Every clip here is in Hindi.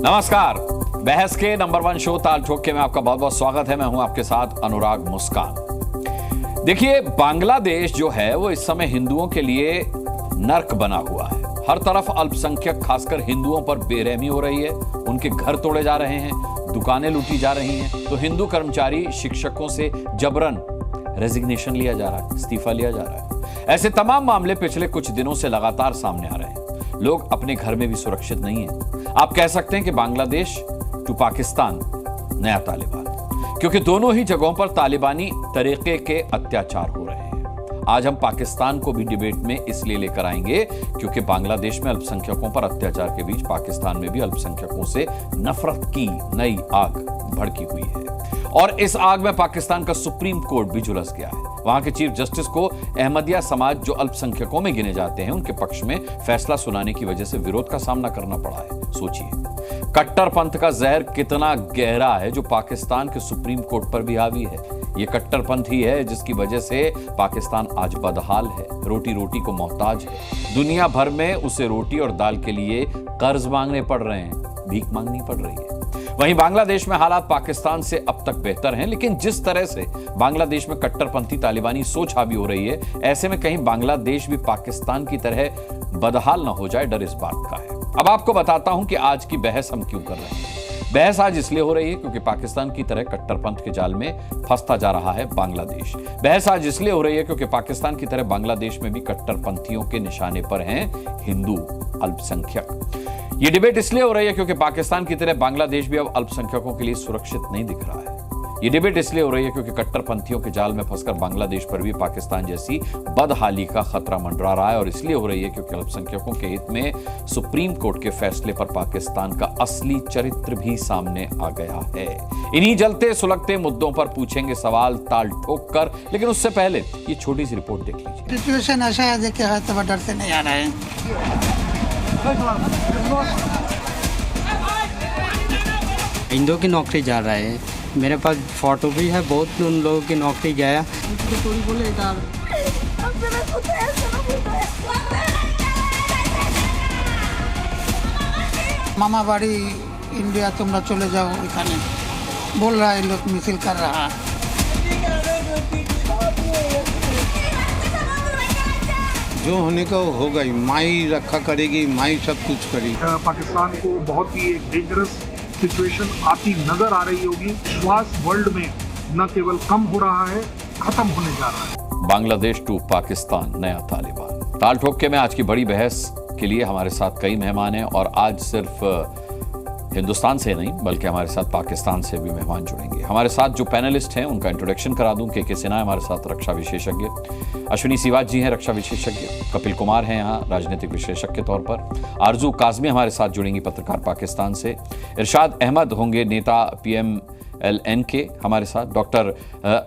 नमस्कार। बहस के नंबर 1 शो ताल ठोक के में आपका बहुत बहुत स्वागत है। मैं हूं आपके साथ अनुराग मुस्कान। देखिए, बांग्लादेश जो है वो इस समय हिंदुओं के लिए नर्क बना हुआ है। हर तरफ अल्पसंख्यक खासकर हिंदुओं पर बेरहमी हो रही है। उनके घर तोड़े जा रहे हैं, दुकानें लूटी जा रही हैं। तो हिंदू कर्मचारी शिक्षकों से जबरन रेजिग्नेशन लिया जा रहा है, इस्तीफा लिया जा रहा है। ऐसे तमाम मामले पिछले कुछ दिनों से लगातार सामने आ रहे हैं। लोग अपने घर में भी सुरक्षित नहीं है। आप कह सकते हैं कि बांग्लादेश टू पाकिस्तान नया तालिबान, क्योंकि दोनों ही जगहों पर तालिबानी तरीके के अत्याचार हो रहे हैं। आज हम पाकिस्तान को भी डिबेट में इसलिए लेकर आएंगे क्योंकि बांग्लादेश में अल्पसंख्यकों पर अत्याचार के बीच पाकिस्तान में भी अल्पसंख्यकों से नफरत की नई आग भड़की हुई है। और इस आग में पाकिस्तान का सुप्रीम कोर्ट भी झुलस गया है। वहां के चीफ जस्टिस को अहमदिया समाज जो अल्पसंख्यकों में गिने जाते हैं उनके पक्ष में फैसला सुनाने की वजह से विरोध का सामना करना पड़ा है। सोचिए, कट्टरपंथ का जहर कितना गहरा है जो पाकिस्तान के सुप्रीम कोर्ट पर भी हावी है। ये कट्टरपंथ ही है जिसकी वजह से पाकिस्तान आज बदहाल है, रोटी रोटी को मोहताज है। दुनिया भर में उसे रोटी और दाल के लिए कर्ज मांगने पड़ रहे हैं, भीख मांगनी पड़ रही है। वहीं बांग्लादेश में हालात पाकिस्तान से अब तक बेहतर हैं, लेकिन जिस तरह से बांग्लादेश में कट्टरपंथी तालिबानी सोच हावी हो रही है, ऐसे में कहीं बांग्लादेश भी पाकिस्तान की तरह बदहाल न हो जाए, डर इस बात का है। अब आपको बताता हूं कि आज की बहस हम क्यों कर रहे हैं। बहस आज इसलिए हो रही है क्योंकि पाकिस्तान की तरह कट्टरपंथ के जाल में फंसता जा रहा है बांग्लादेश। बहस आज इसलिए हो रही है क्योंकि पाकिस्तान की तरह बांग्लादेश में भी कट्टरपंथियों के निशाने पर हैं हिंदू अल्पसंख्यक। ये डिबेट इसलिए हो रही है क्योंकि पाकिस्तान की तरह बांग्लादेश भी अब अल्पसंख्यकों के लिए सुरक्षित नहीं दिख रहा है। ये डिबेट इसलिए हो रही है क्योंकि कट्टरपंथियों के जाल में फंसकर बांग्लादेश पर भी पाकिस्तान जैसी बदहाली का खतरा मंडरा रहा है। और इसलिए हो रही है क्योंकि अल्पसंख्यकों के हित में सुप्रीम कोर्ट के फैसले पर पाकिस्तान का असली चरित्र भी सामने आ गया है। इन्हीं जलते सुलगते मुद्दों पर पूछेंगे सवाल ताल ठोक कर, लेकिन उससे पहले ये छोटी सी रिपोर्ट देख लीजिए। सिचुएशन ऐसा है, देखिए तो डर से नहीं आ रहा है। हिंदुओं की नौकरी जा रहा है। मेरे पास फोटो भी है, बहुत उन लोगों की नौकरी गया। मामा बाड़ी इंडिया तुम चले जाओ, এখানে बोल रहा है, लोग मिसिल कर रहा है। जो होने का होगा ही, माई रखा करेगी, माई सब कुछ करेगी। पाकिस्तान को बहुत ही एक डेंजरस सिचुएशन आती नजर आ रही होगी। विश्वास वर्ल्ड में न केवल कम हो रहा है, खत्म होने जा रहा है। बांग्लादेश टू पाकिस्तान नया तालिबान। ताल ठोक के में आज की बड़ी बहस के लिए हमारे साथ कई मेहमान हैं और आज सिर्फ हिंदुस्तान से नहीं बल्कि हमारे साथ पाकिस्तान से भी मेहमान जुड़ेंगे। हमारे साथ जो पैनलिस्ट हैं उनका इंट्रोडक्शन करा दूं। के सिन्हा हमारे साथ रक्षा विशेषज्ञ, अश्विनी सिवाच जी हैं रक्षा विशेषज्ञ, कपिल कुमार हैं यहाँ राजनीतिक विशेषज्ञ के तौर पर, आरजू काजमी हमारे साथ जुड़ेंगी पत्रकार पाकिस्तान से, इरशाद अहमद होंगे नेता PMLN के हमारे साथ, डॉक्टर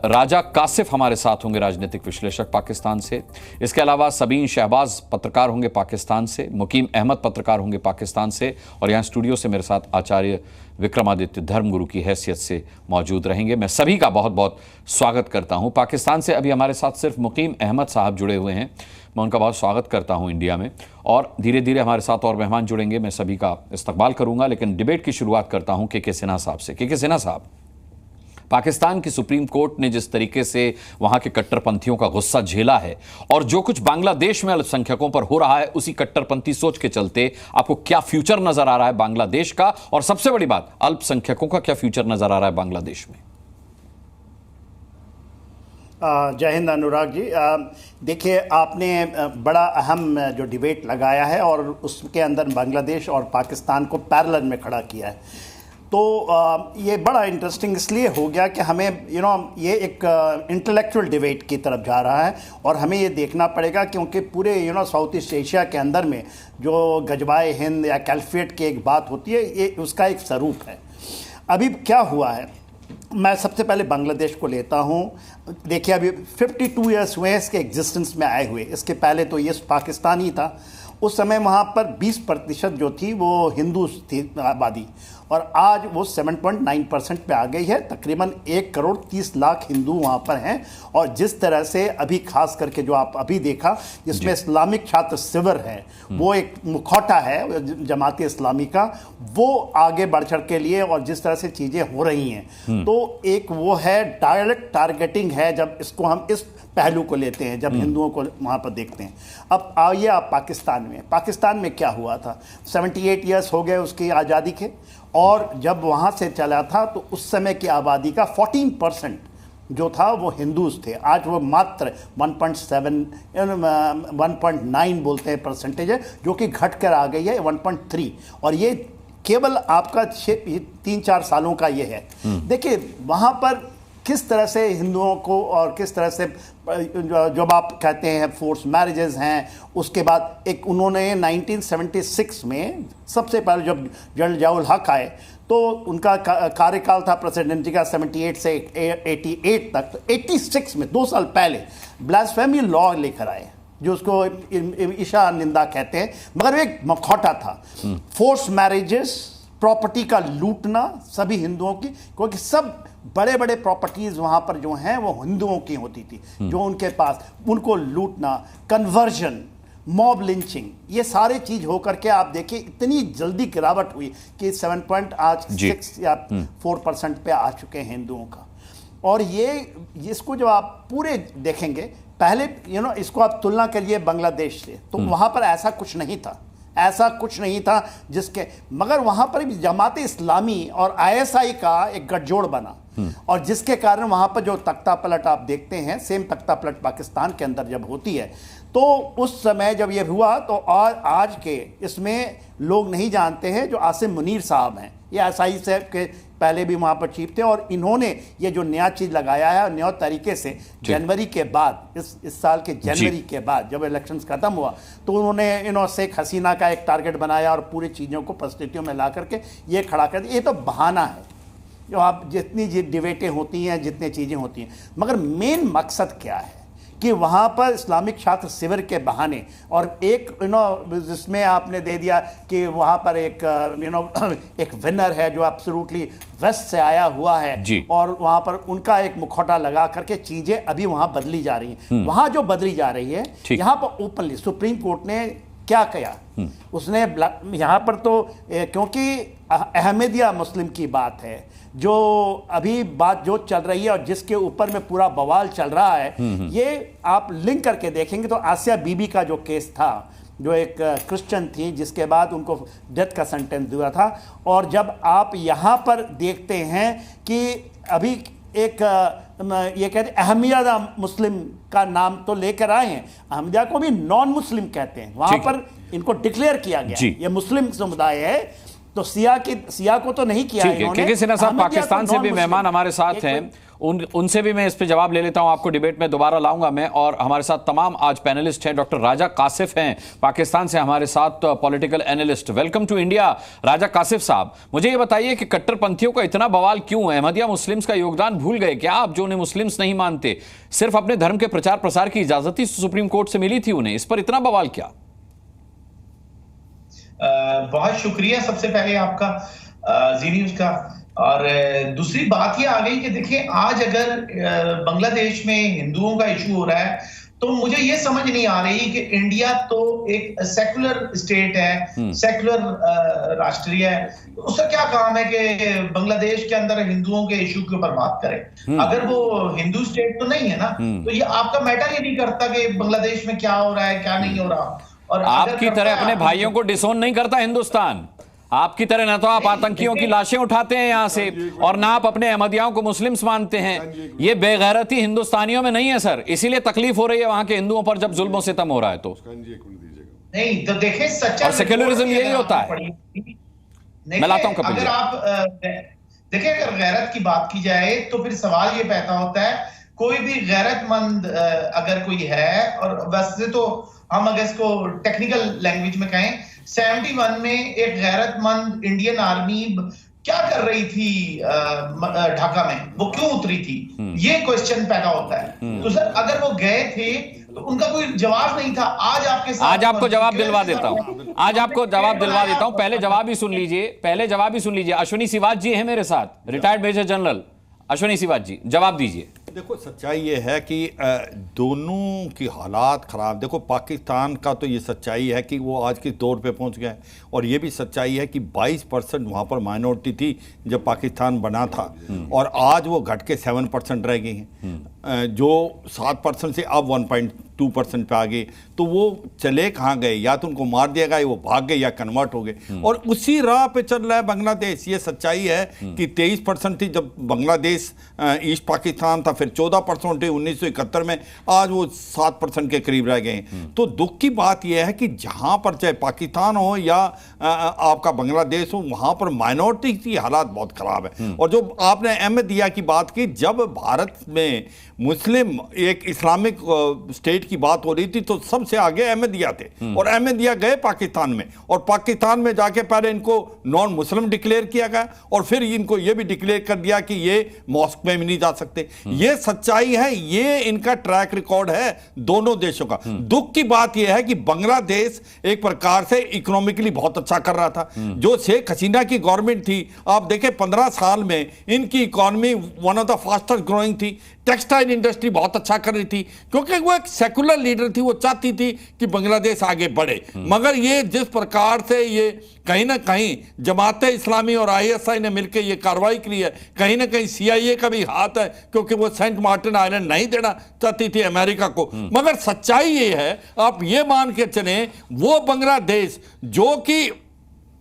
राजा कासिफ हमारे साथ होंगे राजनीतिक विश्लेषक पाकिस्तान से, इसके अलावा सबीन शहबाज पत्रकार होंगे पाकिस्तान से, मुकीम अहमद पत्रकार होंगे पाकिस्तान से, और यहाँ स्टूडियो से मेरे साथ आचार्य विक्रमादित्य धर्मगुरु की हैसियत से मौजूद रहेंगे। मैं सभी का बहुत बहुत स्वागत करता हूँ। पाकिस्तान से अभी हमारे साथ सिर्फ मुकीम अहमद साहब जुड़े हुए हैं, मैं उनका बहुत स्वागत करता हूँ इंडिया में, और धीरे धीरे हमारे साथ और मेहमान जुड़ेंगे, मैं सभी का इस्तकबाल करूँगा। लेकिन डिबेट की शुरुआत करता हूँ के सिन्हा साहब से। के सिन्हा साहब, पाकिस्तान की सुप्रीम कोर्ट ने जिस तरीके से वहां के कट्टरपंथियों का गुस्सा झेला है और जो कुछ बांग्लादेश में अल्पसंख्यकों पर हो रहा है, उसी कट्टरपंथी सोच के चलते आपको क्या फ्यूचर नजर आ रहा है बांग्लादेश का, और सबसे बड़ी बात अल्पसंख्यकों का क्या फ्यूचर नजर आ रहा है बांग्लादेश में? जय हिंद अनुराग जी। देखिए, आपने बड़ा अहम जो डिबेट लगाया है और उसके अंदर बांग्लादेश और पाकिस्तान को पैरेलल में खड़ा किया है। तो ये बड़ा इंटरेस्टिंग इसलिए हो गया कि हमें ये एक इंटेलेक्चुअल डिबेट की तरफ जा रहा है और हमें ये देखना पड़ेगा क्योंकि पूरे साउथ ईस्ट एशिया के अंदर में जो गजबाए हिंद या कैल्फेट की एक बात होती है, ये उसका एक स्वरूप है। अभी क्या हुआ है, मैं सबसे पहले बांग्लादेश को लेता हूँ। देखिए, अभी 52 ईयर्स हुए इसके एग्जिस्टेंस में आए हुए। इसके पहले तो ये पाकिस्तान ही था। उस समय वहाँ पर 20% जो थी वो हिंदू थी आबादी, और आज वो 7.9% पे आ गई है। तकरीबन 1,30,00,000 हिंदू वहाँ पर हैं। और जिस तरह से अभी खास करके जो आप अभी देखा, जिसमें इस्लामिक छात्र शिविर है, वो एक मुखौटा है जमात इस्लामी का, वो आगे बढ़ चढ़ के लिए, और जिस तरह से चीज़ें हो रही हैं, तो एक वो है डायरेक्ट टारगेटिंग है जब इसको हम इस पहलू को लेते हैं, जब हिंदुओं को वहाँ पर देखते हैं। अब आइए आप पाकिस्तान में क्या हुआ था। 78 ईयर्स हो गए उसकी आज़ादी के, और जब वहाँ से चला था तो उस समय की आबादी का 14% जो था वो हिंदूज थे। आज वो मात्र 1.9 बोलते हैं परसेंटेज है, जो कि घट कर आ गई है 1.3, और ये केवल आपका 3-4 सालों का ये है। देखिए वहाँ पर किस तरह से हिंदुओं को, और किस तरह से जब आप कहते हैं फोर्स मैरिजेस हैं, उसके बाद एक उन्होंने 1976 में सबसे पहले जब जनरल ज़ियाउल हक आए तो उनका कार्यकाल था प्रेसिडेंट का 78 से 88 तक। तो 86 में 2 साल पहले ब्लास्फेमी लॉ लेकर आए, जो उसको ईशा निंदा कहते हैं, मगर एक मखौटा था। फोर्स मैरिजेस, प्रॉपर्टी का लूटना सभी हिंदुओं की, क्योंकि सब बड़े बड़े प्रॉपर्टीज वहां पर जो हैं वो हिंदुओं की होती थी, जो उनके पास, उनको लूटना, कन्वर्जन, मॉब लिंचिंग, ये सारे चीज होकर के आप देखिए इतनी जल्दी गिरावट हुई कि 7.6 या 4% पे आ चुके हैं हिंदुओं का। और ये इसको जो आप पूरे देखेंगे, पहले इसको आप तुलना करिए बांग्लादेश से, तो वहां पर ऐसा कुछ नहीं था, जिसके, मगर वहां पर भी जमात इस्लामी और ISI का एक गठजोड़ बना, और जिसके कारण वहां पर जो तख्ता पलट आप देखते हैं, सेम तख्ता पलट पाकिस्तान के अंदर जब होती है, तो उस समय जब ये हुआ, तो और आज के इसमें लोग नहीं जानते हैं जो आसिम मुनीर साहब हैं, ये ISI से के पहले भी वहाँ पर चीफ थे, और इन्होंने ये जो नया चीज़ लगाया है, नया तरीके से जनवरी के बाद, इस साल के जनवरी के बाद जब इलेक्शंस खत्म हुआ, तो उन्होंने शेख हसीना का एक टारगेट बनाया और पूरी चीज़ों को परिस्थितियों में ला करके ये खड़ा कर दिया। ये तो बहाना है, जो आप जितनी डिबेटें होती हैं, जितनी चीज़ें होती हैं, मगर मेन मकसद क्या है कि वहाँ पर इस्लामिक छात्र शिविर के बहाने, और एक जिसमें आपने दे दिया कि वहाँ पर एक एक विनर है जो एब्सोल्युटली वेस्ट से आया हुआ है, और वहाँ पर उनका एक मुखौटा लगा करके चीज़ें अभी वहाँ बदली जा रही हैं। वहाँ जो बदली जा रही है, यहाँ पर ओपनली सुप्रीम कोर्ट ने क्या किया, उसने यहाँ पर तो क्योंकि अहमदिया मुस्लिम की बात है, जो अभी बात जो चल रही है और जिसके ऊपर में पूरा बवाल चल रहा है, ये आप लिंक करके देखेंगे तो आसिया बीबी का जो केस था, जो एक क्रिश्चियन थी जिसके बाद उनको डेथ का सेंटेंस दिया था, और जब आप यहाँ पर देखते हैं कि अभी एक ये कहते हैं अहमदिया मुस्लिम का नाम तो लेकर आए हैं, अहमदिया को भी नॉन मुस्लिम कहते हैं, वहां पर इनको डिक्लेयर किया गया ये मुस्लिम समुदाय है, तो सिया को तो नहीं किया है इन्होंने। के सिन्हा साहब पाकिस्तान से भी मेहमान हमारे साथ हैं, उनसे भी मैं इस पे जवाब ले लेता हूं, आपको डिबेट में दोबारा लाऊंगा मैं, और हमारे साथ तमाम आज पैनलिस्ट हैं। डॉक्टर राजा कासिफ हैं पाकिस्तान से हमारे साथ, political analyst. Welcome to India Raja Kashif sahab. मुझे ये बताइए कि कट्टरपंथियों का इतना बवाल क्यों है? अहमदिया मुस्लिम्स का योगदान भूल गए क्या आप, जो उन्हें मुस्लिम्स नहीं मानते? सिर्फ अपने धर्म के प्रचार प्रसार की इजाजत ही सुप्रीम कोर्ट से मिली थी उन्हें, इस पर इतना बवाल क्या? बहुत शुक्रिया सबसे पहले आपका जी न्यूज का। और दूसरी बात ये आ गई कि देखिए, आज अगर बांग्लादेश में हिंदुओं का इशू हो रहा है, तो मुझे ये समझ नहीं आ रही कि इंडिया तो एक सेकुलर स्टेट है, सेकुलर राष्ट्रीय है, तो उसका क्या काम है कि बांग्लादेश के अंदर हिंदुओं के इशू के ऊपर बात करे? अगर वो हिंदू स्टेट तो नहीं है ना, तो ये आपका मैटर ही नहीं करता कि बांग्लादेश में क्या हो रहा है, क्या नहीं हो रहा। और आपकी तरह अपने भाइयों को डिसोन नहीं करता हिंदुस्तान, आपकी तरह ना तो आप आतंकियों की लाशें उठाते हैं यहां से, और ना आप अपने अहमदियाओं को मुस्लिम्स मानते हैं। ये बेगैरती हिंदुस्तानियों में नहीं है सर, इसीलिए तकलीफ हो रही है वहां के हिंदुओं पर जब जुल्म सितम हो रहा है। तो नहीं, तो देखें सच्चा, और सेक्युलरिज्म यही होता है। मैं लाता हूं कपिल। अगर आप देखिए, अगर गैरत की बात की जाए तो फिर सवाल ये पैदा होता है, कोई भी गैरतमंद अगर कोई है, और वैसे तो हम अगर इसको टेक्निकल लैंग्वेज में कहें, 71 में एक गैरतमंद इंडियन आर्मी क्या कर रही थी ढाका में, वो क्यों उतरी थी, ये क्वेश्चन पैदा होता है। तो सर अगर वो गए थे तो उनका कोई जवाब नहीं था। आज आपके साथ आज आपको जवाब दिलवा देता हूं, आज आपको जवाब दिलवा देता हूं। पहले जवाब ही सुन लीजिए, पहले जवाब ही सुन लीजिए। अश्विनी सिवाच जी हैं मेरे साथ, retired major general Ashwini Siwach ji, जवाब दीजिए। देखो सच्चाई ये है कि दोनों की हालात ख़राब। देखो पाकिस्तान का तो ये सच्चाई है कि वो आज के दौर पे पहुंच गए, और ये भी सच्चाई है कि 22% वहाँ पर माइनॉरिटी थी जब पाकिस्तान बना था, और आज वो घट के 7% रह गई हैं, जो 7% से अब 1.2% पे आ गए। तो वो चले कहाँ गए? या तो उनको मार दिया गया, वो भाग गए, या कन्वर्ट हो गए, और उसी राह पे चल रहा है बांग्लादेश। ये सच्चाई है कि 23% थी जब बांग्लादेश ईस्ट पाकिस्तान था, फिर 14% थी 1971 में, आज वो 7% के करीब रह गए। तो दुख की बात यह है कि जहाँ पर चाहे पाकिस्तान हो या आपका बांग्लादेश हो, वहाँ पर माइनॉरिटी की हालात बहुत ख़राब है। और जो आपने अहमदिया की बात की, जब भारत में मुस्लिम एक इस्लामिक स्टेट की बात हो रही थी तो सबसे आगे अहमदिया थे, और अहमदिया गए पाकिस्तान में, और पाकिस्तान में जाके पहले इनको नॉन मुस्लिम डिक्लेयर किया गया, और फिर इनको ये भी डिक्लेयर कर दिया कि ये मॉस्क में भी नहीं जा सकते। ये सच्चाई है, ये इनका ट्रैक रिकॉर्ड है दोनों देशों का। दुख की बात यह है कि बांग्लादेश एक प्रकार से इकोनॉमिकली बहुत अच्छा कर रहा था। जो शेख हसीना की गवर्नमेंट थी, आप देखें 15 साल में इनकी economy one of the fastest growing थी। टेक्सटाइल इंडस्ट्री बहुत अच्छा कर रही थी, क्योंकि वो एक सेकुलर लीडर थी, वो चाहती थी कि बांग्लादेश आगे बढ़े। मगर ये जिस प्रकार से ये कहीं ना कहीं जमात इस्लामी और ISI ने मिलकर ये कार्रवाई की है, कहीं ना कहीं CIA का भी हाथ है, क्योंकि वो सेंट मार्टिन आइलैंड नहीं देना चाहती थी अमेरिका को। मगर सच्चाई ये है, आप ये मान के चले, वो बांग्लादेश जो कि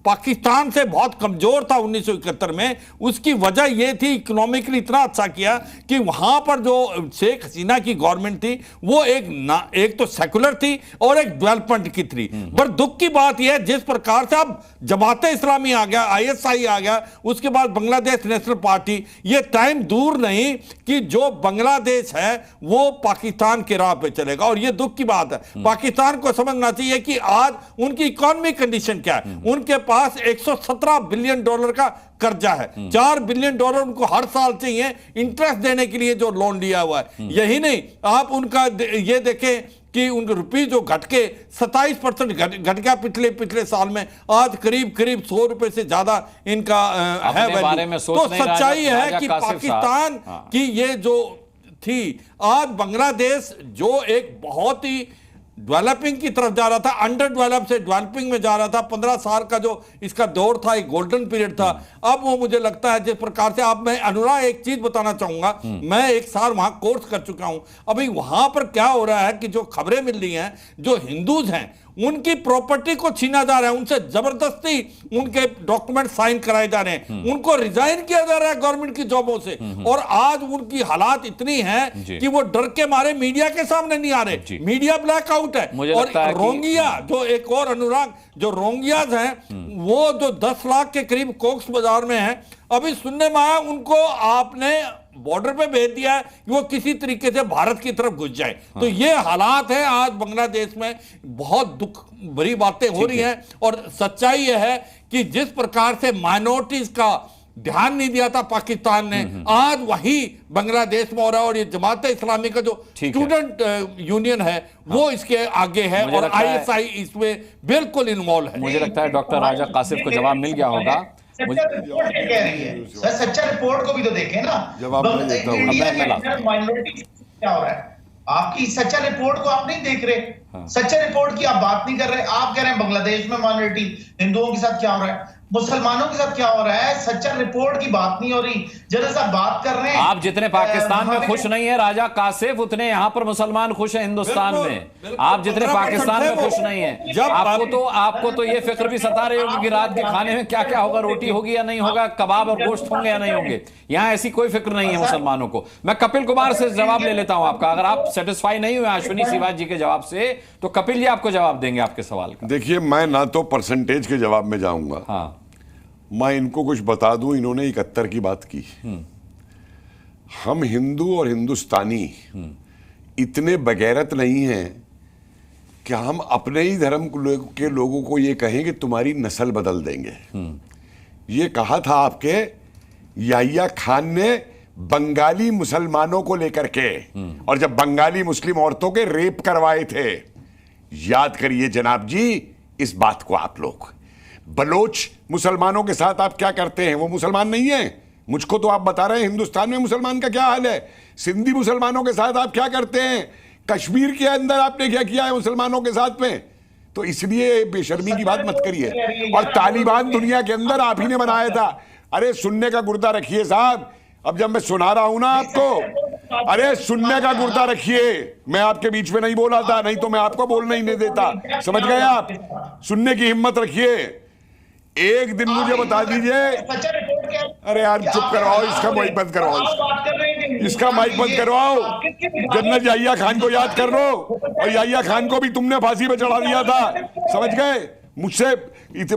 पाकिस्तान से बहुत कमजोर था 1971 में, उसकी वजह यह थी इकोनॉमिकली इतना अच्छा किया कि वहां पर जो शेख हसीना की गवर्नमेंट थी वो एक तो सेकुलर थी और एक डेवलपमेंट की थी। पर दुख की बात यह है जिस प्रकार से अब जमात इस्लामी आ गया, ISI आ गया, उसके बाद बांग्लादेश नेशनल पार्टी, ये टाइम दूर नहीं कि जो बांग्लादेश है वो पाकिस्तान के राह पे चलेगा। और ये दुख की बात है। पाकिस्तान को समझना चाहिए कि आज उनकी इकोनॉमिक कंडीशन क्या है। उनके पास 117 बिलियन डॉलर का कर्जा है, 4 बिलियन डॉलर उनको हर साल चाहिए इंटरेस्ट देने के लिए जो लोन लिया हुआ है। यही नहीं, आप उनका ये देखें कि उनके रुपये जो घट के 27% घट गया पिछले साल में, आज करीब 100 रुपए से ज्यादा इनका है वैल्यू। तो सच्चाई है कि पाकिस्तान की ये जो थी, आज बांग्लादेश जो एक बहुत ही डेवलपिंग की तरफ जा रहा था, अंडर डेवलप से डेवलपिंग में जा रहा था। 15 साल का जो इसका दौर था, एक गोल्डन पीरियड था। अब वो मुझे लगता है जिस प्रकार से, आप मैं अनुराग एक चीज बताना चाहूंगा, मैं 1 साल वहां कोर्स कर चुका हूं। अभी वहां पर क्या हो रहा है कि जो खबरें मिल रही हैं, जो हिंदूज हैं उनकी प्रॉपर्टी को छीना जा रहा है, उनसे जबरदस्ती उनके डॉक्यूमेंट साइन कराए जा रहे हैं, उनको रिजाइन किया जा रहा है गवर्नमेंट की जॉबों से। और आज उनकी हालात इतनी है कि वो डर के मारे मीडिया के सामने नहीं आ रहे, मीडिया ब्लैकआउट है। और रोंगिया जो एक और अनुराग, जो रोंगियाज हैं वो जो 10 लाख के करीब कोक्स बाजार में है, अभी सुनने में आया उनको आपने बॉर्डर पे भेज दिया है कि वो किसी तरीके से भारत की तरफ घुस जाए। तो ये हालात है आज बांग्लादेश में, बहुत दुख भरी बातें हो रही हैं। और सच्चाई यह है कि जिस प्रकार से माइनॉरिटीज का ध्यान नहीं दिया था पाकिस्तान ने, आज वही बांग्लादेश में हो रहा है। और ये जमात इस्लामी का जो स्टूडेंट यूनियन है वो इसके आगे है, और ISI इसमें बिल्कुल इन्वॉल्व है। मुझे लगता है डॉक्टर राजा कासिफ को जवाब मिल गया होगा। सच्चा रिपोर्ट कह रही है सर, सच्चा रिपोर्ट को भी तो देखें ना, माइनॉरिटी क्या हो रहा है। आपकी सच्चा रिपोर्ट को आप नहीं देख रहे, सच्चा रिपोर्ट की आप बात नहीं कर रहे। आप कह रहे हैं बांग्लादेश में माइनॉरिटी, हिंदुओं के साथ क्या हो रहा है, मुसलमानों के साथ क्या हो रहा है, सच्चा रिपोर्ट की बात नहीं हो रही। जरा सा बात कर रहे हैं। आप जितने पाकिस्तान में खुश नहीं है राजा कासिफ, उतने यहां पर मुसलमान खुश है हिंदुस्तान में। आप जितने पाकिस्तान में खुश नहीं है, आपको तो ये फिक्र भी सता रही होगी कि रात के खाने में क्या क्या होगा, रोटी होगी या नहीं होगा, कबाब और गोश्त होंगे या नहीं होंगे। यहां ऐसी कोई फिक्र नहीं है मुसलमानों को। मैं कपिल कुमार से जवाब ले लेता हूं आपका। अगर आप सेटिस्फाई नहीं हुए अश्विनी सिवाच जी के जवाब से, तो कपिल जी आपको जवाब देंगे आपके सवाल का। देखिए, मैं ना तो परसेंटेज के जवाब में जाऊंगा, हाँ, मैं इनको कुछ बता दूं। इन्होंने 71 की बात की। हम हिंदू और हिंदुस्तानी इतने बगैरत नहीं हैं कि हम अपने ही धर्म के लोगों को ये कहें कि तुम्हारी नस्ल बदल देंगे। ये कहा था आपके याहिया खान ने बंगाली मुसलमानों को लेकर के, और जब बंगाली मुस्लिम औरतों के रेप करवाए थे। याद करिए जनाब जी इस बात को आप लोग। बलोच मुसलमानों के साथ आप क्या करते हैं? वो मुसलमान नहीं है। मुझको तो आप बता रहे हैं हिंदुस्तान में मुसलमान का क्या हाल है। सिंधी मुसलमानों के साथ आप क्या करते हैं? कश्मीर के अंदर आपने क्या किया है मुसलमानों के साथ में? तो इसलिए बेशर्मी की बात मत करिए। और तालिबान दुनिया के अंदर आप ही ने बनाया था। अरे सुनने का गुर्दा रखिए साहब। अब जब मैं सुना रहा हूं ना आपको, अरे सुनने का गुर्दा रखिए। मैं आपके बीच में नहीं बोला था, नहीं तो मैं आपको बोलना ही नहीं देता। समझ गए आप? सुनने की हिम्मत रखिए। एक दिन मुझे बता दीजिए। अरे यार चुप करवाओ, इसका माइक बंद करवाओ, इसका माइक बंद करवाओ। जनरल याहिया खान को याद कर लो, और याहिया खान को भी तुमने फांसी पे चढ़ा दिया था। समझ गए?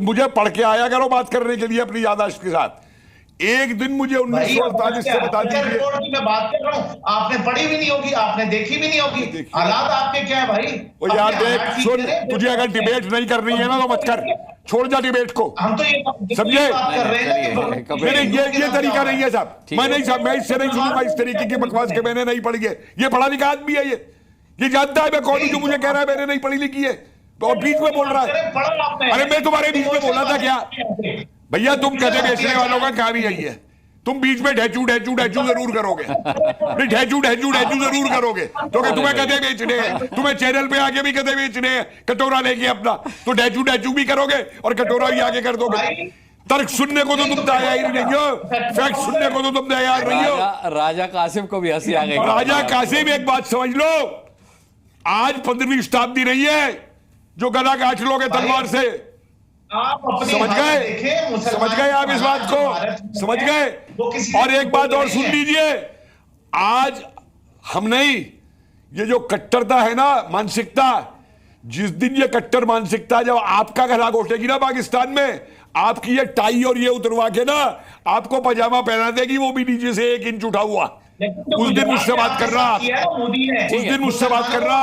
मुझे पढ़ के आया करो बात करने के लिए अपनी याददाश्त के साथ। एक दिन मुझे 1948 से बता दीजिए। मैं बात कर रहा हूं, आपने पढ़ी भी नहीं होगी, आपने देखी भी नहीं होगी। हालात आपके क्या है भाई? ओ यार देख सुन, तुझे अगर डिबेट नहीं करनी है ना तो मत कर, छोड़ जा डिबेट को। हम तो ये समझे? बात कर रहे हैं। ये तरीका नहीं है साहब। मैं नहीं साहब, मैं इससे नहीं सुनूंगा इस तरीके की बकवास के। मैंने नहीं पढ़ी है, ये पढ़ा लिखा आदमी है, ये जानता है मैं कौन हूं जो मुझे कह रहा है मैंने नहीं पढ़ी लिखी है, और बीच में बोल रहा है। अरे मैं तुम्हारे बीच में बोला था क्या? भैया तुम गधे बेचने वालों का काम ही यही है। तुम बीच में ढेचू ढेचू ढेचू जरूर करोगे। नहीं ढेचू ढेचू ढेचू जरूर करोगे, तो क्या तुम्हें गधे बेचने हैं? तुम्हें चैनल पे आके भी गधे बेचने हैं, कटोरा लेके अपना, तो ढेचू ढेचू भी करोगे और कटोरा भी आगे कर दोगे। तर्क सुनने को तो तुम तैयार नहीं हो, फैक्ट सुनने को तो तुम तैयार नहीं हो। राजा कासिम को भी हंसी आ गई। राजा कासिम एक बात समझ लो, आज 15वीं शताब्दी नहीं है जो गधा काट लोगे तलवार से। समझ गए? समझ गए आप इस बात को? समझ गए? और एक बात और सुन लीजिए, आज हम नहीं, ये जो कट्टरता है ना मानसिकता, जिस दिन ये कट्टर मानसिकता जब आपका गला घोटेगी ना पाकिस्तान में, आपकी ये टाई और ये उतरवा के ना आपको पजामा पहना देगी, वो भी नीचे से 1 इंच उठा हुआ। उस दिन मुझसे बात कर रहा, उस दिन मुझसे बात कर रहा,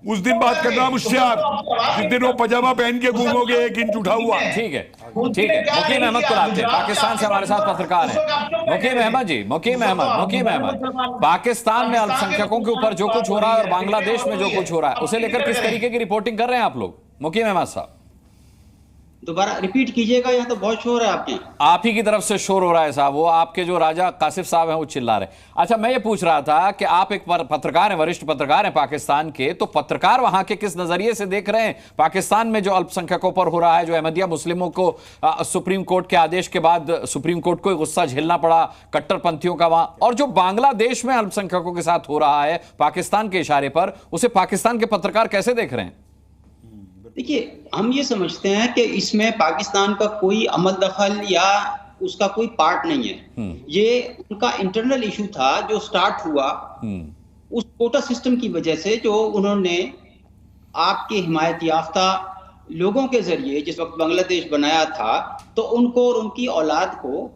उस दिन बात कर रहा मुझसे आप, जिस दिन वो पजामा पहन के घूमोगे 1 इंच उठा हुआ। ठीक है, ठीक है। मुकीम अहमद को लाते हैं, पाकिस्तान से हमारे साथ पत्रकार है मुकीम अहमद जी। मुकीम अहमद, पाकिस्तान में अल्पसंख्यकों के ऊपर जो कुछ हो रहा है और बांग्लादेश में जो कुछ हो रहा है, उसे लेकर किस तरीके की रिपोर्टिंग कर रहे हैं आप लोग? मुकीम अहमद साहब दोबारा रिपीट कीजिएगा, यहाँ तो बहुत शोर है आपके। आप ही की तरफ से शोर हो रहा है साहब, वो आपके जो राजा कासिफ साहब हैं वो चिल्ला रहे हैं। अच्छा, मैं ये पूछ रहा था कि आप एक पत्रकार हैं, वरिष्ठ पत्रकार हैं पाकिस्तान के, तो पत्रकार वहां के किस नजरिए से देख रहे हैं पाकिस्तान में जो अल्पसंख्यकों पर हो रहा है, जो अहमदिया मुस्लिमों को सुप्रीम कोर्ट के आदेश के बाद सुप्रीम कोर्ट को गुस्सा झेलना पड़ा कट्टरपंथियों का वहां, और जो बांग्लादेश में अल्पसंख्यकों के साथ हो रहा है पाकिस्तान के इशारे पर, उसे पाकिस्तान के पत्रकार कैसे देख रहे हैं? देखिए, हम ये समझते हैं कि इसमें पाकिस्तान का कोई अमल दखल या उसका कोई पार्ट नहीं है। ये उनका इंटरनल इशू था जो स्टार्ट हुआ उस कोटा सिस्टम की वजह से, जो उन्होंने आपके हिमायत याफ्ता लोगों के जरिए जिस वक्त बांग्लादेश बनाया था, तो उनको और उनकी औलाद को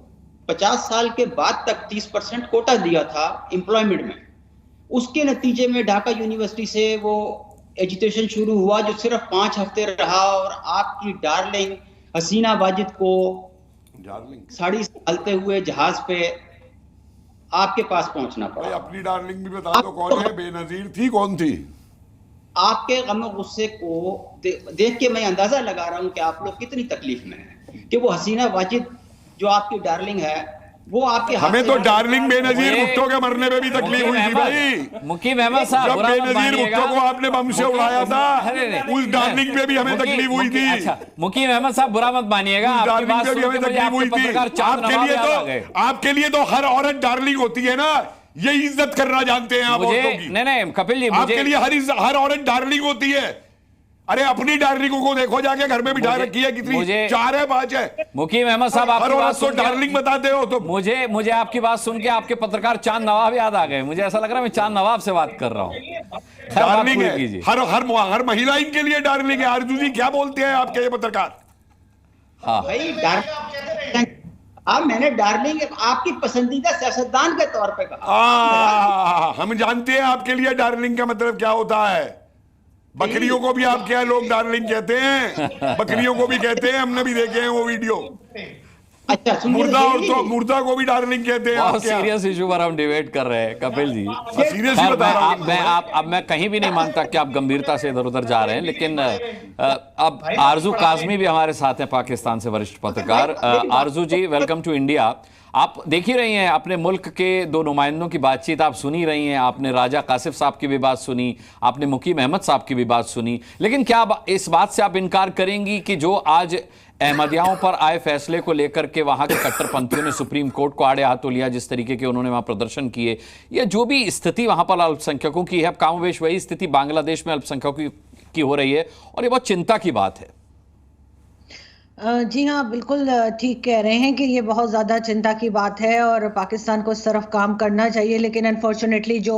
50 साल के बाद तक 30% कोटा दिया था एम्प्लॉयमेंट में। उसके नतीजे में ढाका यूनिवर्सिटी से वो एजुकेशन शुरू हुआ जो सिर्फ 5 हफ्ते रहा, और आपकी डार्लिंग हसीना वाजिद को साड़ी संभालते हुए जहाज पे आपके पास पहुंचना पड़ा। अपनी डार्लिंग भी बता दो कौन है, बेनजीर थी, कौन थी? आपके गम गुस्से को देख के मैं अंदाजा लगा रहा हूं कि आप लोग कितनी तकलीफ में हैं कि वो हसीना वाजिद जो आपकी डार्लिंग है वो आपके, हमें तो डार्लिंग बेनजीर भुट्टो के मरने में भी तकलीफ हुई थी भाई। मुकीम अहमद साहब, जब बेनजीर भुट्टो को आपने बम से उड़ाया था, उस डार्लिंग पे भी हमें तकलीफ हुई थी। अच्छा, मुकीम अहमद साहब बुरा मत मानिएगा, डार्लिंग पे भी हमें तकलीफ हुई थी। आपके लिए तो हर औरत डार्लिंग होती है ना, ये इज्जत करना जानते हैं आप औरतों की। नहीं कपिल जी, आपके लिए हर औरत डार्लिंग होती है। अरे अपनी डार्लिंगों को देखो जाके, घर में बिठा रखी है, कितनी 4 है 5 है। मुकीम अहमद साहब, हर औरत को डार्लिंग बताते हो तो मुझे आपकी बात सुन के आपके पत्रकार चांद नवाब याद आ गए। मुझे ऐसा लग रहा है मैं चांद नवाब से बात कर रहा हूँ। डार्लिंग है, हर महिला इनके लिए डार्लिंग है। अर्जू जी क्या बोलते हैं आपके ये पत्रकार? हाँ भाई मैंने डार्लिंग आपकी पसंदीदा सियासतदान के तौर पे कहा। हम जानते हैं आपके लिए डार्लिंग का मतलब क्या होता है। बकरियों को भी आप क्या लोग डार्लिंग कहते हैं, बकरियों को भी कहते हैं, हमने भी देखे हैं वो वीडियो। अच्छा सुनिए, मुर्दा और तो मुर्दा को भी डार्लिंग कहते हैं। बहुत सीरियस इशू पर हम डिबेट कर रहे हैं कपिल जी। सीरियस ही खैर, बता रहा हूं। अब मैं कहीं भी नहीं मानता कि आप गंभीरता से इधर उधर जा रहे हैं, लेकिन अब आरजू काजमी भी हमारे साथ हैं, पाकिस्तान से वरिष्ठ पत्रकार। आरजू जी, वेलकम टू इंडिया। आप देख ही रही हैं, अपने मुल्क के दो नुमाइंदों की बातचीत आप सुनी रही हैं। आपने राजा कासिफ साहब की भी बात सुनी, आपने मुकीम अहमद साहब की भी बात सुनी, लेकिन क्या इस बात से आप इनकार करेंगी कि जो आज अहमदियाओं पर आए फैसले को लेकर के वहां के कट्टरपंथियों ने सुप्रीम कोर्ट को आड़े हाथों लिया, जिस तरीके के उन्होंने वहां प्रदर्शन किए, या जो भी स्थिति वहां पर अल्पसंख्यकों की है, कामोवेश वही स्थिति बांग्लादेश में अल्पसंख्यकों की हो रही है, और ये बहुत चिंता की बात है। जी हाँ, बिल्कुल ठीक कह रहे हैं कि ये बहुत ज़्यादा चिंता की बात है और पाकिस्तान को इस तरफ काम करना चाहिए। लेकिन अनफॉर्चुनेटली जो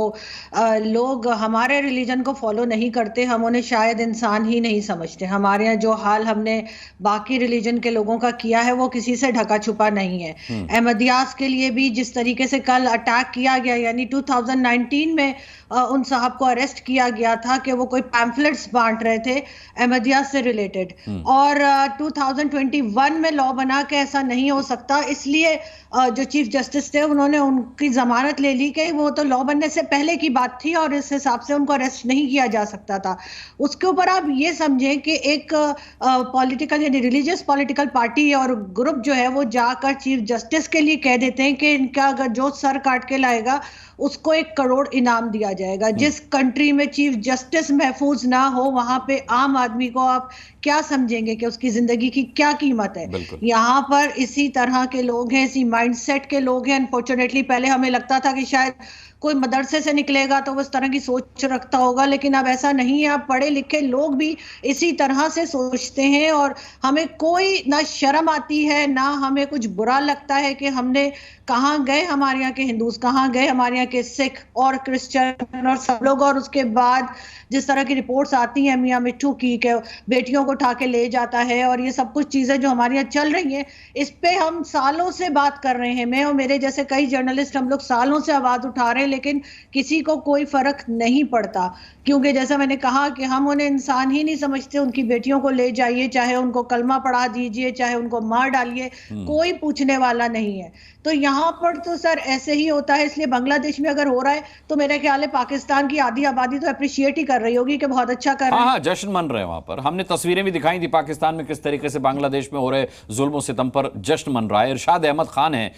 लोग हमारे रिलीजन को फॉलो नहीं करते, हम उन्हें शायद इंसान ही नहीं समझते। हमारे यहाँ जो हाल हमने बाकी रिलीजन के लोगों का किया है वो किसी से ढका छुपा नहीं है। अहमदियास के लिए भी जिस तरीके से कल अटैक किया गया, यानी 2019 में उन साहब को अरेस्ट किया गया था कि वो कोई पैम्फलेट्स बांट रहे थे अहमदियास से रिलेटेड, और 2021 में लॉ बना के ऐसा नहीं हो सकता, इसलिए जो चीफ जस्टिस थे उन्होंने उनकी जमानत ले ली कि वो तो लॉ बनने से पहले की बात थी और इस हिसाब से उनको अरेस्ट नहीं किया जा सकता था। उसके ऊपर आप ये समझें कि एक पॉलिटिकल यानी रिलीजियस पॉलिटिकल पार्टी और ग्रुप जो है वो जाकर चीफ जस्टिस के लिए कह देते हैं कि इनका अगर जो सर काट के लाएगा उसको 1 करोड़ इनाम दिया जाएगा। जिस कंट्री में चीफ जस्टिस महफूज ना हो वहां पे आम आदमी को आप क्या समझेंगे कि उसकी जिंदगी की क्या कीमत है। यहाँ पर इसी तरह के लोग हैं, इसी माइंडसेट के लोग हैं। अनफॉर्चुनेटली पहले हमें लगता था कि शायद कोई मदरसे से निकलेगा तो वो इस तरह की सोच रखता होगा, लेकिन अब ऐसा नहीं है। अब पढ़े लिखे लोग भी इसी तरह से सोचते हैं और हमें कोई ना शर्म आती है ना हमें कुछ बुरा लगता है कि हमने कहाँ गए हमारे यहाँ के हिंदूज, कहाँ गए हमारे यहाँ के सिख और क्रिश्चियन और सब लोग। और उसके बाद जिस तरह की रिपोर्ट्स आती हैं मियां मिट्ठू की कि बेटियों को उठा के ले जाता है और ये सब कुछ चीजें जो हमारे यहाँ चल रही हैं, इस पे हम सालों से बात कर रहे हैं। मैं और मेरे जैसे कई जर्नलिस्ट हम लोग सालों से आवाज उठा रहे हैं, लेकिन किसी को कोई फर्क नहीं पड़ता, क्योंकि जैसा मैंने कहा कि हम उन्हें इंसान ही नहीं समझते। उनकी बेटियों को ले जाइए, चाहे उनको कलमा पढ़ा दीजिए, चाहे उनको मार डालिए, कोई पूछने वाला नहीं है। तो यहाँ पर तो सर ऐसे ही होता है। इसलिए बांग्लादेश में अगर हो रहा है तो मेरे ख्याल है पाकिस्तान की आधी आबादी तो अप्रिशिएट ही कर रही होगी कि बहुत अच्छा कर रहे हैं। हाँ, जश्न मन रहे हैं वहां पर। हमने तस्वीरें भी दिखाई थी पाकिस्तान में किस तरीके से बांग्लादेश में हो रहे जुल्म सितम पर जश्न मन रहा है। इरशाद अहमद खान है,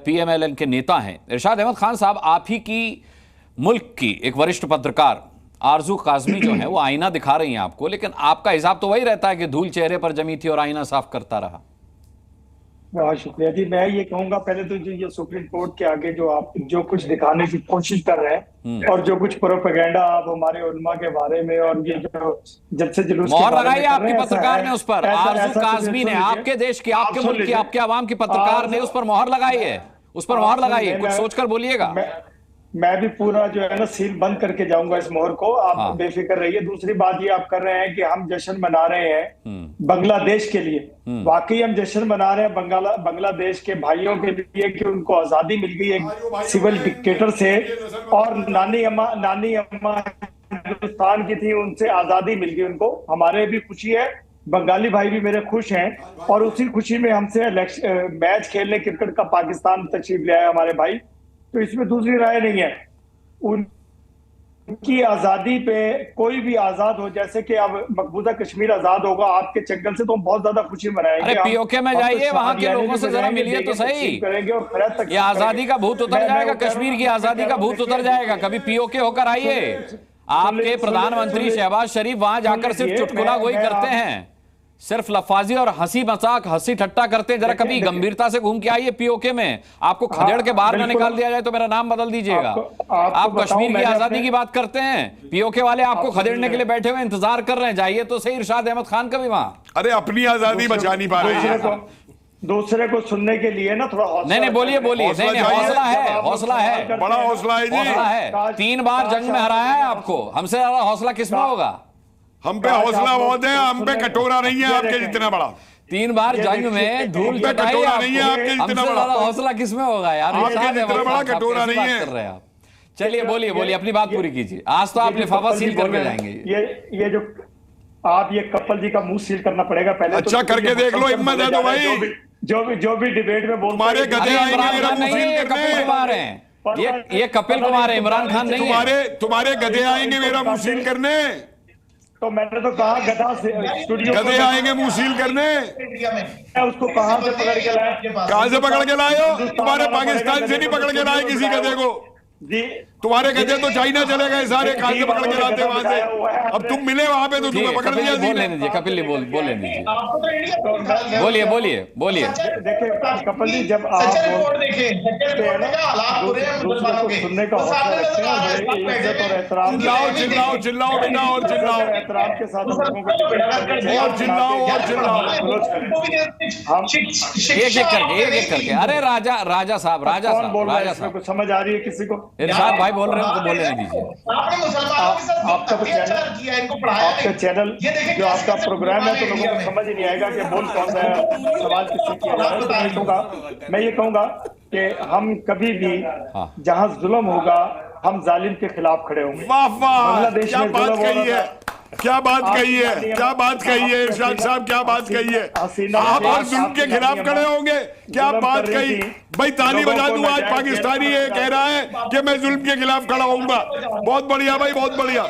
PMLN के नेता हैं। इरशाद अहमद खान साहब, आप ही की मुल्क की एक वरिष्ठ पत्रकार आरजू काजमी जो है वो आईना दिखा रही हैं आपको, लेकिन आपका हिसाब तो वही रहता है कि धूल चेहरे पर जमी थी और आईना साफ करता रहा। बहुत शुक्रिया जी। मैं ये कहूंगा पहले तो ये सुप्रीम कोर्ट के आगे जो आप जो कुछ दिखाने की कोशिश कर रहे हैं और जो कुछ प्रोपेगेंडा आप हमारे उलमा के बारे में और ये जो जब से जुलूस मोहर लगाई आपके पत्रकार ने उस पर, आरजू काजमी ने, आपके देश की, आपके मुल्क की, आपके आवाम की पत्रकार ने उस पर मोहर लगाई है। उस पर मोहर लगाई है, कुछ सोचकर बोलिएगा। मैं भी पूरा जो है ना सील बंद करके जाऊंगा इस मोहर को, आप बेफिक्र रहिए। दूसरी बात ये आप कर रहे हैं कि हम जश्न मना रहे हैं बांग्लादेश के लिए। वाकई हम जश्न मना रहे हैं बांग्लादेश के भाइयों के लिए कि उनको आजादी मिल गई एक सिविल डिक्टेटर से, और नानी अम्मा हिंदुस्तान की थी, उनसे आजादी मिल गई उनको। हमारे भी खुशी है, बंगाली भाई भी मेरे खुश हैं, और उसी खुशी में हमसे मैच खेलने क्रिकेट का पाकिस्तान तशरीफ ले आए हमारे भाई। तो इसमें दूसरी राय नहीं है। उनकी आजादी पे कोई भी आजाद हो, जैसे कि अब मकबूजा कश्मीर आजाद होगा आपके चंगल से, तो हम बहुत ज्यादा खुशी मनाएंगे। अरे POK में जाइए, वहां के लोगों से जरा मिलिए तो सही करेंगे, और ये आजादी का भूत उतर जाएगा, कश्मीर की आजादी का भूत उतर जाएगा। कभी POK होकर आइए। आपके प्रधानमंत्री शहबाज शरीफ वहां जाकर सिर्फ चुटकुला गोई करते हैं, सिर्फ लफाजी और हंसी मजाक, हंसी ठट्टा करते हैं। जरा कभी गंभीरता से घूम के आइए POK में। आपको खदेड़ के बाहर ना निकाल दिया जाए तो मेरा नाम बदल दीजिएगा। आप कश्मीर की आजादी की बात करते हैं, POK वाले आपको खदेड़ने के लिए बैठे हुए इंतजार कर रहे हैं। जाइए तो सही इरशाद अहमद खान का भी वहां। अरे अपनी आजादी बचा नहीं पा रहे हैं, दूसरे को सुनने के लिए ना थोड़ा हौसला। नहीं बोलिए हौसला है, हौसला है, बड़ा हौसला है जी। हौसला है। 3 बार जंग में हराया है आपको, हमसे ज्यादा हौसला किसमें होगा? हम पे हौसला बहुत है, हम पे कटोरा नहीं है आपके जितना बड़ा। 3 बार जंग में धूल पे कटोरा नहीं है आपके जितना बड़ा। हौसला किसमें होगा यार? आपके जितना बड़ा कटोरा नहीं है। कर रहे हैं आप। चलिए बोलिए, अपनी बात पूरी कीजिए। आज तो आप लिफाफा सील करके जाएंगे। ये जो आप ये कपल जी का मुंह सील करना पड़ेगा पहले। अच्छा करके देख लो, हिम्मत है तो भाई। जो भी डिबेट में बोलते तुम्हारे गधे आएंगे मेरा नहीं, मुसील ये करने। कपिल कुमार हैं, ये कपिल कुमार है, इमरान खान नहीं है। तुम्हारे गधे आएंगे मेरा मुसील करने। तो मैंने तो कहा गधा से स्टूडियो गधे आएंगे मुसील करने। मैं उसको कहां से पकड़ के लाया? कहां से पकड़ के लाए हो? तुम्हारे पाकिस्तान से नहीं पकड़ के लाए किसी गधे को जी। तुम्हारे गधे तो चाइना चले गए सारे, कहां से पकड़ के लाते वहां से? अब तुम मिले वहां पे तो तुम्हें पकड़ लिया। बोल लेने दीजिए कपिल जी, बोल लेने दीजिए, बोलिए बोलिए बोलिए। देखिए कपिल जी, जब आप सुनने का हौसला रखते हैं, इज्जत और एहतराम, चिल्लाओ चिल्लाओ बेटा और चिल्लाओ, एहतराम के साथ और चिल्लाओ और चिल्लाओ। एक एक करके। अरे राजा साहब कुछ समझ आ रही है किसी को? इरशाद भाई बोल रहे हैं, उनको बोलने दीजिए। आपका चैनल जो आपका प्रोग्राम है, तो लोगों को समझ ही नहीं आएगा कि बोल कौन रहा है, सवाल किससे किया जा रहा है। तो मैं ये कहूंगा कि हम कभी भी जहां जुल्म होगा, हम जालिम के खिलाफ खड़े होंगे। वाह वाह, बांग्लादेश क्या में बात जुल्म हो कही रहा है, था। क्या बात कही है, क्या बात कही है इरशाद साहब, क्या बात कही है। आप और जुल्म के खिलाफ खड़े होंगे, क्या बात कही भाई। ताली बजा दूं, आज पाकिस्तानी ये कह रहा है कि मैं जुल्म के खिलाफ खड़ा होऊंगा। बहुत बढ़िया भाई, बहुत बढ़िया।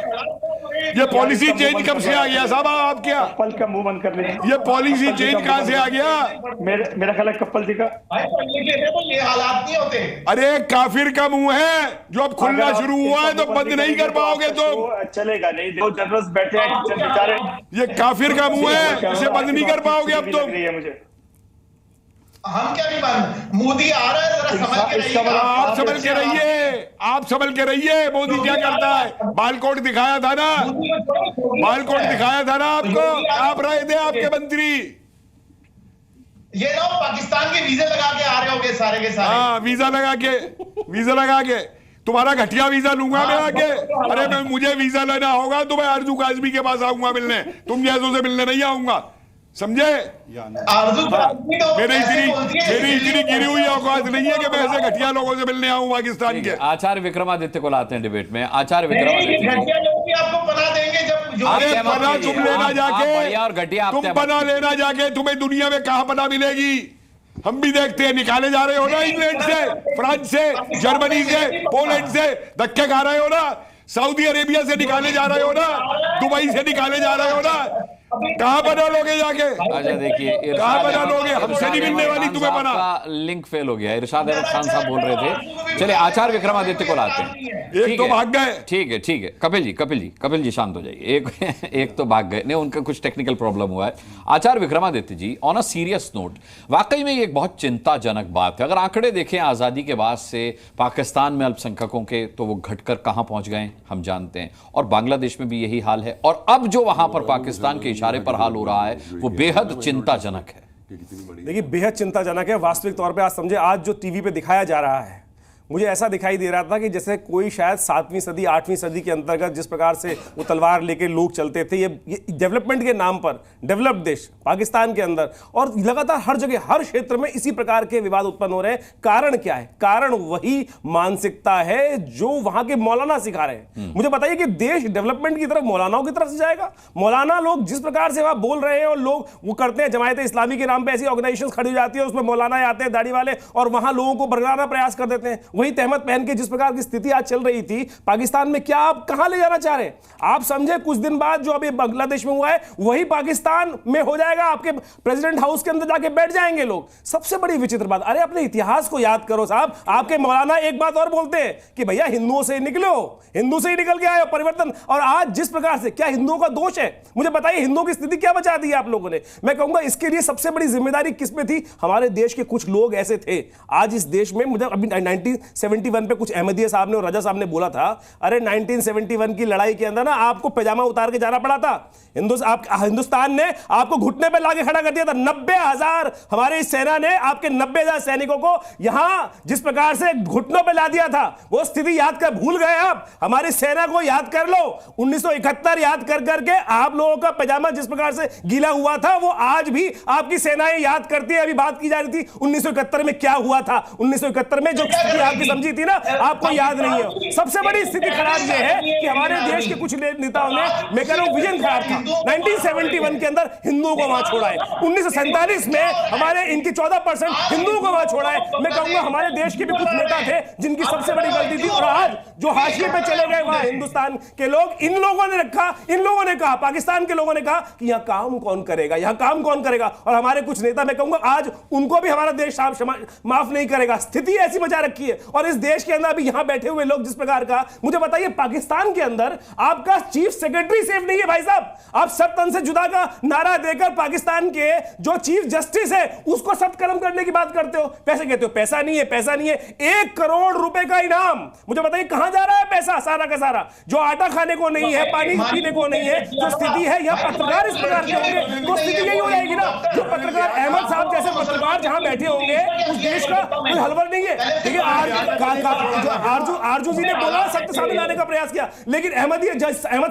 ये पॉलिसी चेंज कब से आ गया साहब आप? क्या कप्पल का मुंह बंद कर लीजिए। ये पॉलिसी चेंज कहां से आ गया? मेरा ख्याल है कप्पल जी का ये हालात नहीं होते। अरे काफिर का मुंह है, जो अब खुलना शुरू हुआ है तो बंद नहीं कर पाओगे तुम। चलेगा नहीं, दो जर्नलिस्ट बैठे हैं बेचारे। ये काफिर का मुंह है, इसे बंद नहीं कर पाओगे अब तुम। मुझे हम क्या नहीं बंद, मोदी आ रहा है, जरा समझ के रहिएगा। आप समझ के रहिए, आप समझ के रहिए। मोदी क्या करता है? बालकोट दिखाया था ना, बालकोट दिखाया था ना आपको, आप रहे थे आपके मंत्री। ये ना पाकिस्तान के वीजे लगा के आ रहे होंगे सारे के सारे। हाँ, वीजा लगा के तुम्हारा घटिया वीजा लूंगा मैं आके। अरे मुझे वीजा लेना होगा तो मैं आरजू काज़मी के पास आऊंगा मिलने, तुम जैसों से मिलने नहीं आऊंगा, समझे? मेरी इतनी गिरी हुई औकात नहीं है कि मैं ऐसे घटिया लोगों से मिलने आऊं पाकिस्तान के। आचार्य विक्रमादित्य को लाते हैं डिबेट में। आचार्य विक्रमादित्य आपको पना देंगे जब। अरे पना तुम लेना जाके, और घटिया तुम पना लेना जाके, तुम्हें दुनिया में कहां पना मिलेगी? हम भी देखते हैं, निकाले जा रहे हो ना इंग्लैंड से, फ्रांस से, जर्मनी से, पोलैंड से, धक्के खा रहे हो ना, सऊदी अरेबिया से निकाले जा रहे हो ना, दुबई से निकाले जा रहे हो ना, कहां बना लोगे जाके? अच्छा देखिए, कहां बना लोगे? हमसे नहीं मिलने वाली तुम्हें बना। लिंक फेल हो गया। इरशाद अहमद खान साहब बोल रहे थे। चलिए आचार्य विक्रमादित्य को लाते हैं। एक तो भाग गए। ठीक है कपिल जी शांत हो जाइए। एक तो भाग गए, नहीं उनका कुछ टेक्निकल प्रॉब्लम हुआ है। आचार्य विक्रमादित्य जी, ऑन अ सीरियस नोट, वाकई में ये एक बहुत चिंताजनक बात है। अगर आंकड़े देखें आजादी के बाद से पाकिस्तान में अल्पसंख्यकों के, तो वो घटकर कहां पहुंच गए हम जानते हैं, और बांग्लादेश में भी यही हाल है, और अब जो वहां पर पाकिस्तान के इशारे पर हाल हो रहा है वो बेहद चिंताजनक है। देखिए बेहद चिंताजनक है। वास्तविक तौर पे आज समझे, आज जो टीवी पे दिखाया जा रहा है, मुझे ऐसा दिखाई दे रहा था कि जैसे कोई शायद 7वीं सदी 8वीं सदी के अंतर्गत जिस प्रकार से वो तलवार लेके लोग चलते थे, ये डेवलपमेंट के नाम पर, डेवलप्ड देश पाकिस्तान के अंदर, और लगातार हर जगह हर क्षेत्र में इसी प्रकार के विवाद उत्पन्न हो रहे हैं। कारण क्या है? कारण वही मानसिकता है जो वहां के मौलाना सिखा रहे हैं। मुझे बताइए कि देश डेवलपमेंट की तरफ मौलानाओं की तरफ से जाएगा? मौलाना लोग जिस प्रकार से वहां बोल रहे हैं, और लोग वो करते हैं, जमायत इस्लामी के नाम पर ऐसी ऑर्गेनाइजेशन खड़ी हो जाती है, उसमें मौलाना आते हैं दाढ़ी वाले, और वहां लोगों को बरगलाना प्रयास कर देते हैं। वही तहमत पहन के जिस प्रकार की स्थिति आज चल रही थी पाकिस्तान में, क्या आप कहां ले जाना चाह रहे हैं? आप समझे कुछ दिन बाद जो अभी बांग्लादेश में हुआ है वही पाकिस्तान में हो जाएगा। आपके प्रेसिडेंट हाउस के अंदर जाके बैठ जाएंगे लोग। सबसे बड़ी विचित्र बात, अरे अपने इतिहास को याद करो साहब। आपके मौलाना एक बात और बोलते हैं कि भैया हिंदुओं से निकलो, हिंदू से ही निकल के आए परिवर्तन। और आज जिस प्रकार से, क्या हिंदुओं का दोष है? मुझे बताइए हिंदुओं की स्थिति क्या बचा दी है आप लोगों ने? मैं कहूंगा इसके लिए सबसे बड़ी जिम्मेदारी किसमें थी? हमारे देश के कुछ लोग ऐसे थे आज इस देश में। मुझे अभी 1971 पे कुछ अहमदिया साहब ने और रजा साहब ने बोला था, अरे 1971 की लड़ाई के अंदर ना आपको पैजामा उतार के जाना पड़ा था। हिंदुस्तान ने आपको घुटने पे लाके खड़ा कर दिया था। 90,000 हमारे इस सेना ने आपके 90,000 सैनिकों को यहां जिस प्रकार से घुटनों पे ला दिया था, वो स्थिति याद कर भूल गए आप? हमारी सेना को याद कर लो। 1971 याद कर करके आप लोगों का पैजामा जिस प्रकार से गीला हुआ था, वो आज भी आपकी सेनाएं याद करती है। अभी बात की जा रही थी 1971 में क्या हुआ था। 1971 में जो स्थिति आप की समझी थी ना, आपको याद नहीं है। सबसे बड़ी स्थिति खराब यह है कि हमारे देश के कुछ नेताओं ने, मैं कह रहा हूं, विजन खराब था। 1971 के अंदर हिंदुओं को वहां छोड़ा है, 1947 में हमारे इनकी 14% हिंदुओं को वहां छोड़ा है। मैं कहूंगा हमारे देश के भी कुछ नेता थे जिनकी सबसे बड़ी गलती थी, और आज जो हाशिए पे चले गए वहां हिंदुस्तान के लोग, इन लोगों ने कहा, पाकिस्तान के लोगों ने कहा कि यहां काम कौन करेगा, यहां काम कौन करेगा। और हमारे कुछ नेता, मैं कहूंगा आज उनको भी हमारा देश माफ नहीं करेगा। स्थिति ऐसी बचा रखी है, और इस देश के अंदर अभी यहां बैठे हुए लोग जिस प्रकार का, मुझे बताइए पाकिस्तान के अंदर आपका चीफ सेक्रेटरी सेफ नहीं है भाई साहब। आप सब तन से जुदा का नारा देकर पाकिस्तान के जो चीफ जस्टिस है उसको सत्कर्म करने की बात करते हो। पैसे कहते हो पैसा नहीं है, पैसा नहीं है। 1 करोड़ रुपए का इनाम, मुझे बताइए कहां जा रहा है पैसा सारा का सारा। जो आटा खाने को नहीं है, पानी पीने को नहीं है, जो स्थिति है, यह पत्रकार इस प्रकार के होंगे तो स्थिति यही हो जाएगी ना। जो पत्रकार अहमद साहब जैसे पत्रकार जहां बैठे होंगे उस देश का कोई हलवर नहीं है। देखिए आरजू जी ने बोला, सत्य सामने लाने का प्रयास किया, लेकिन अहमद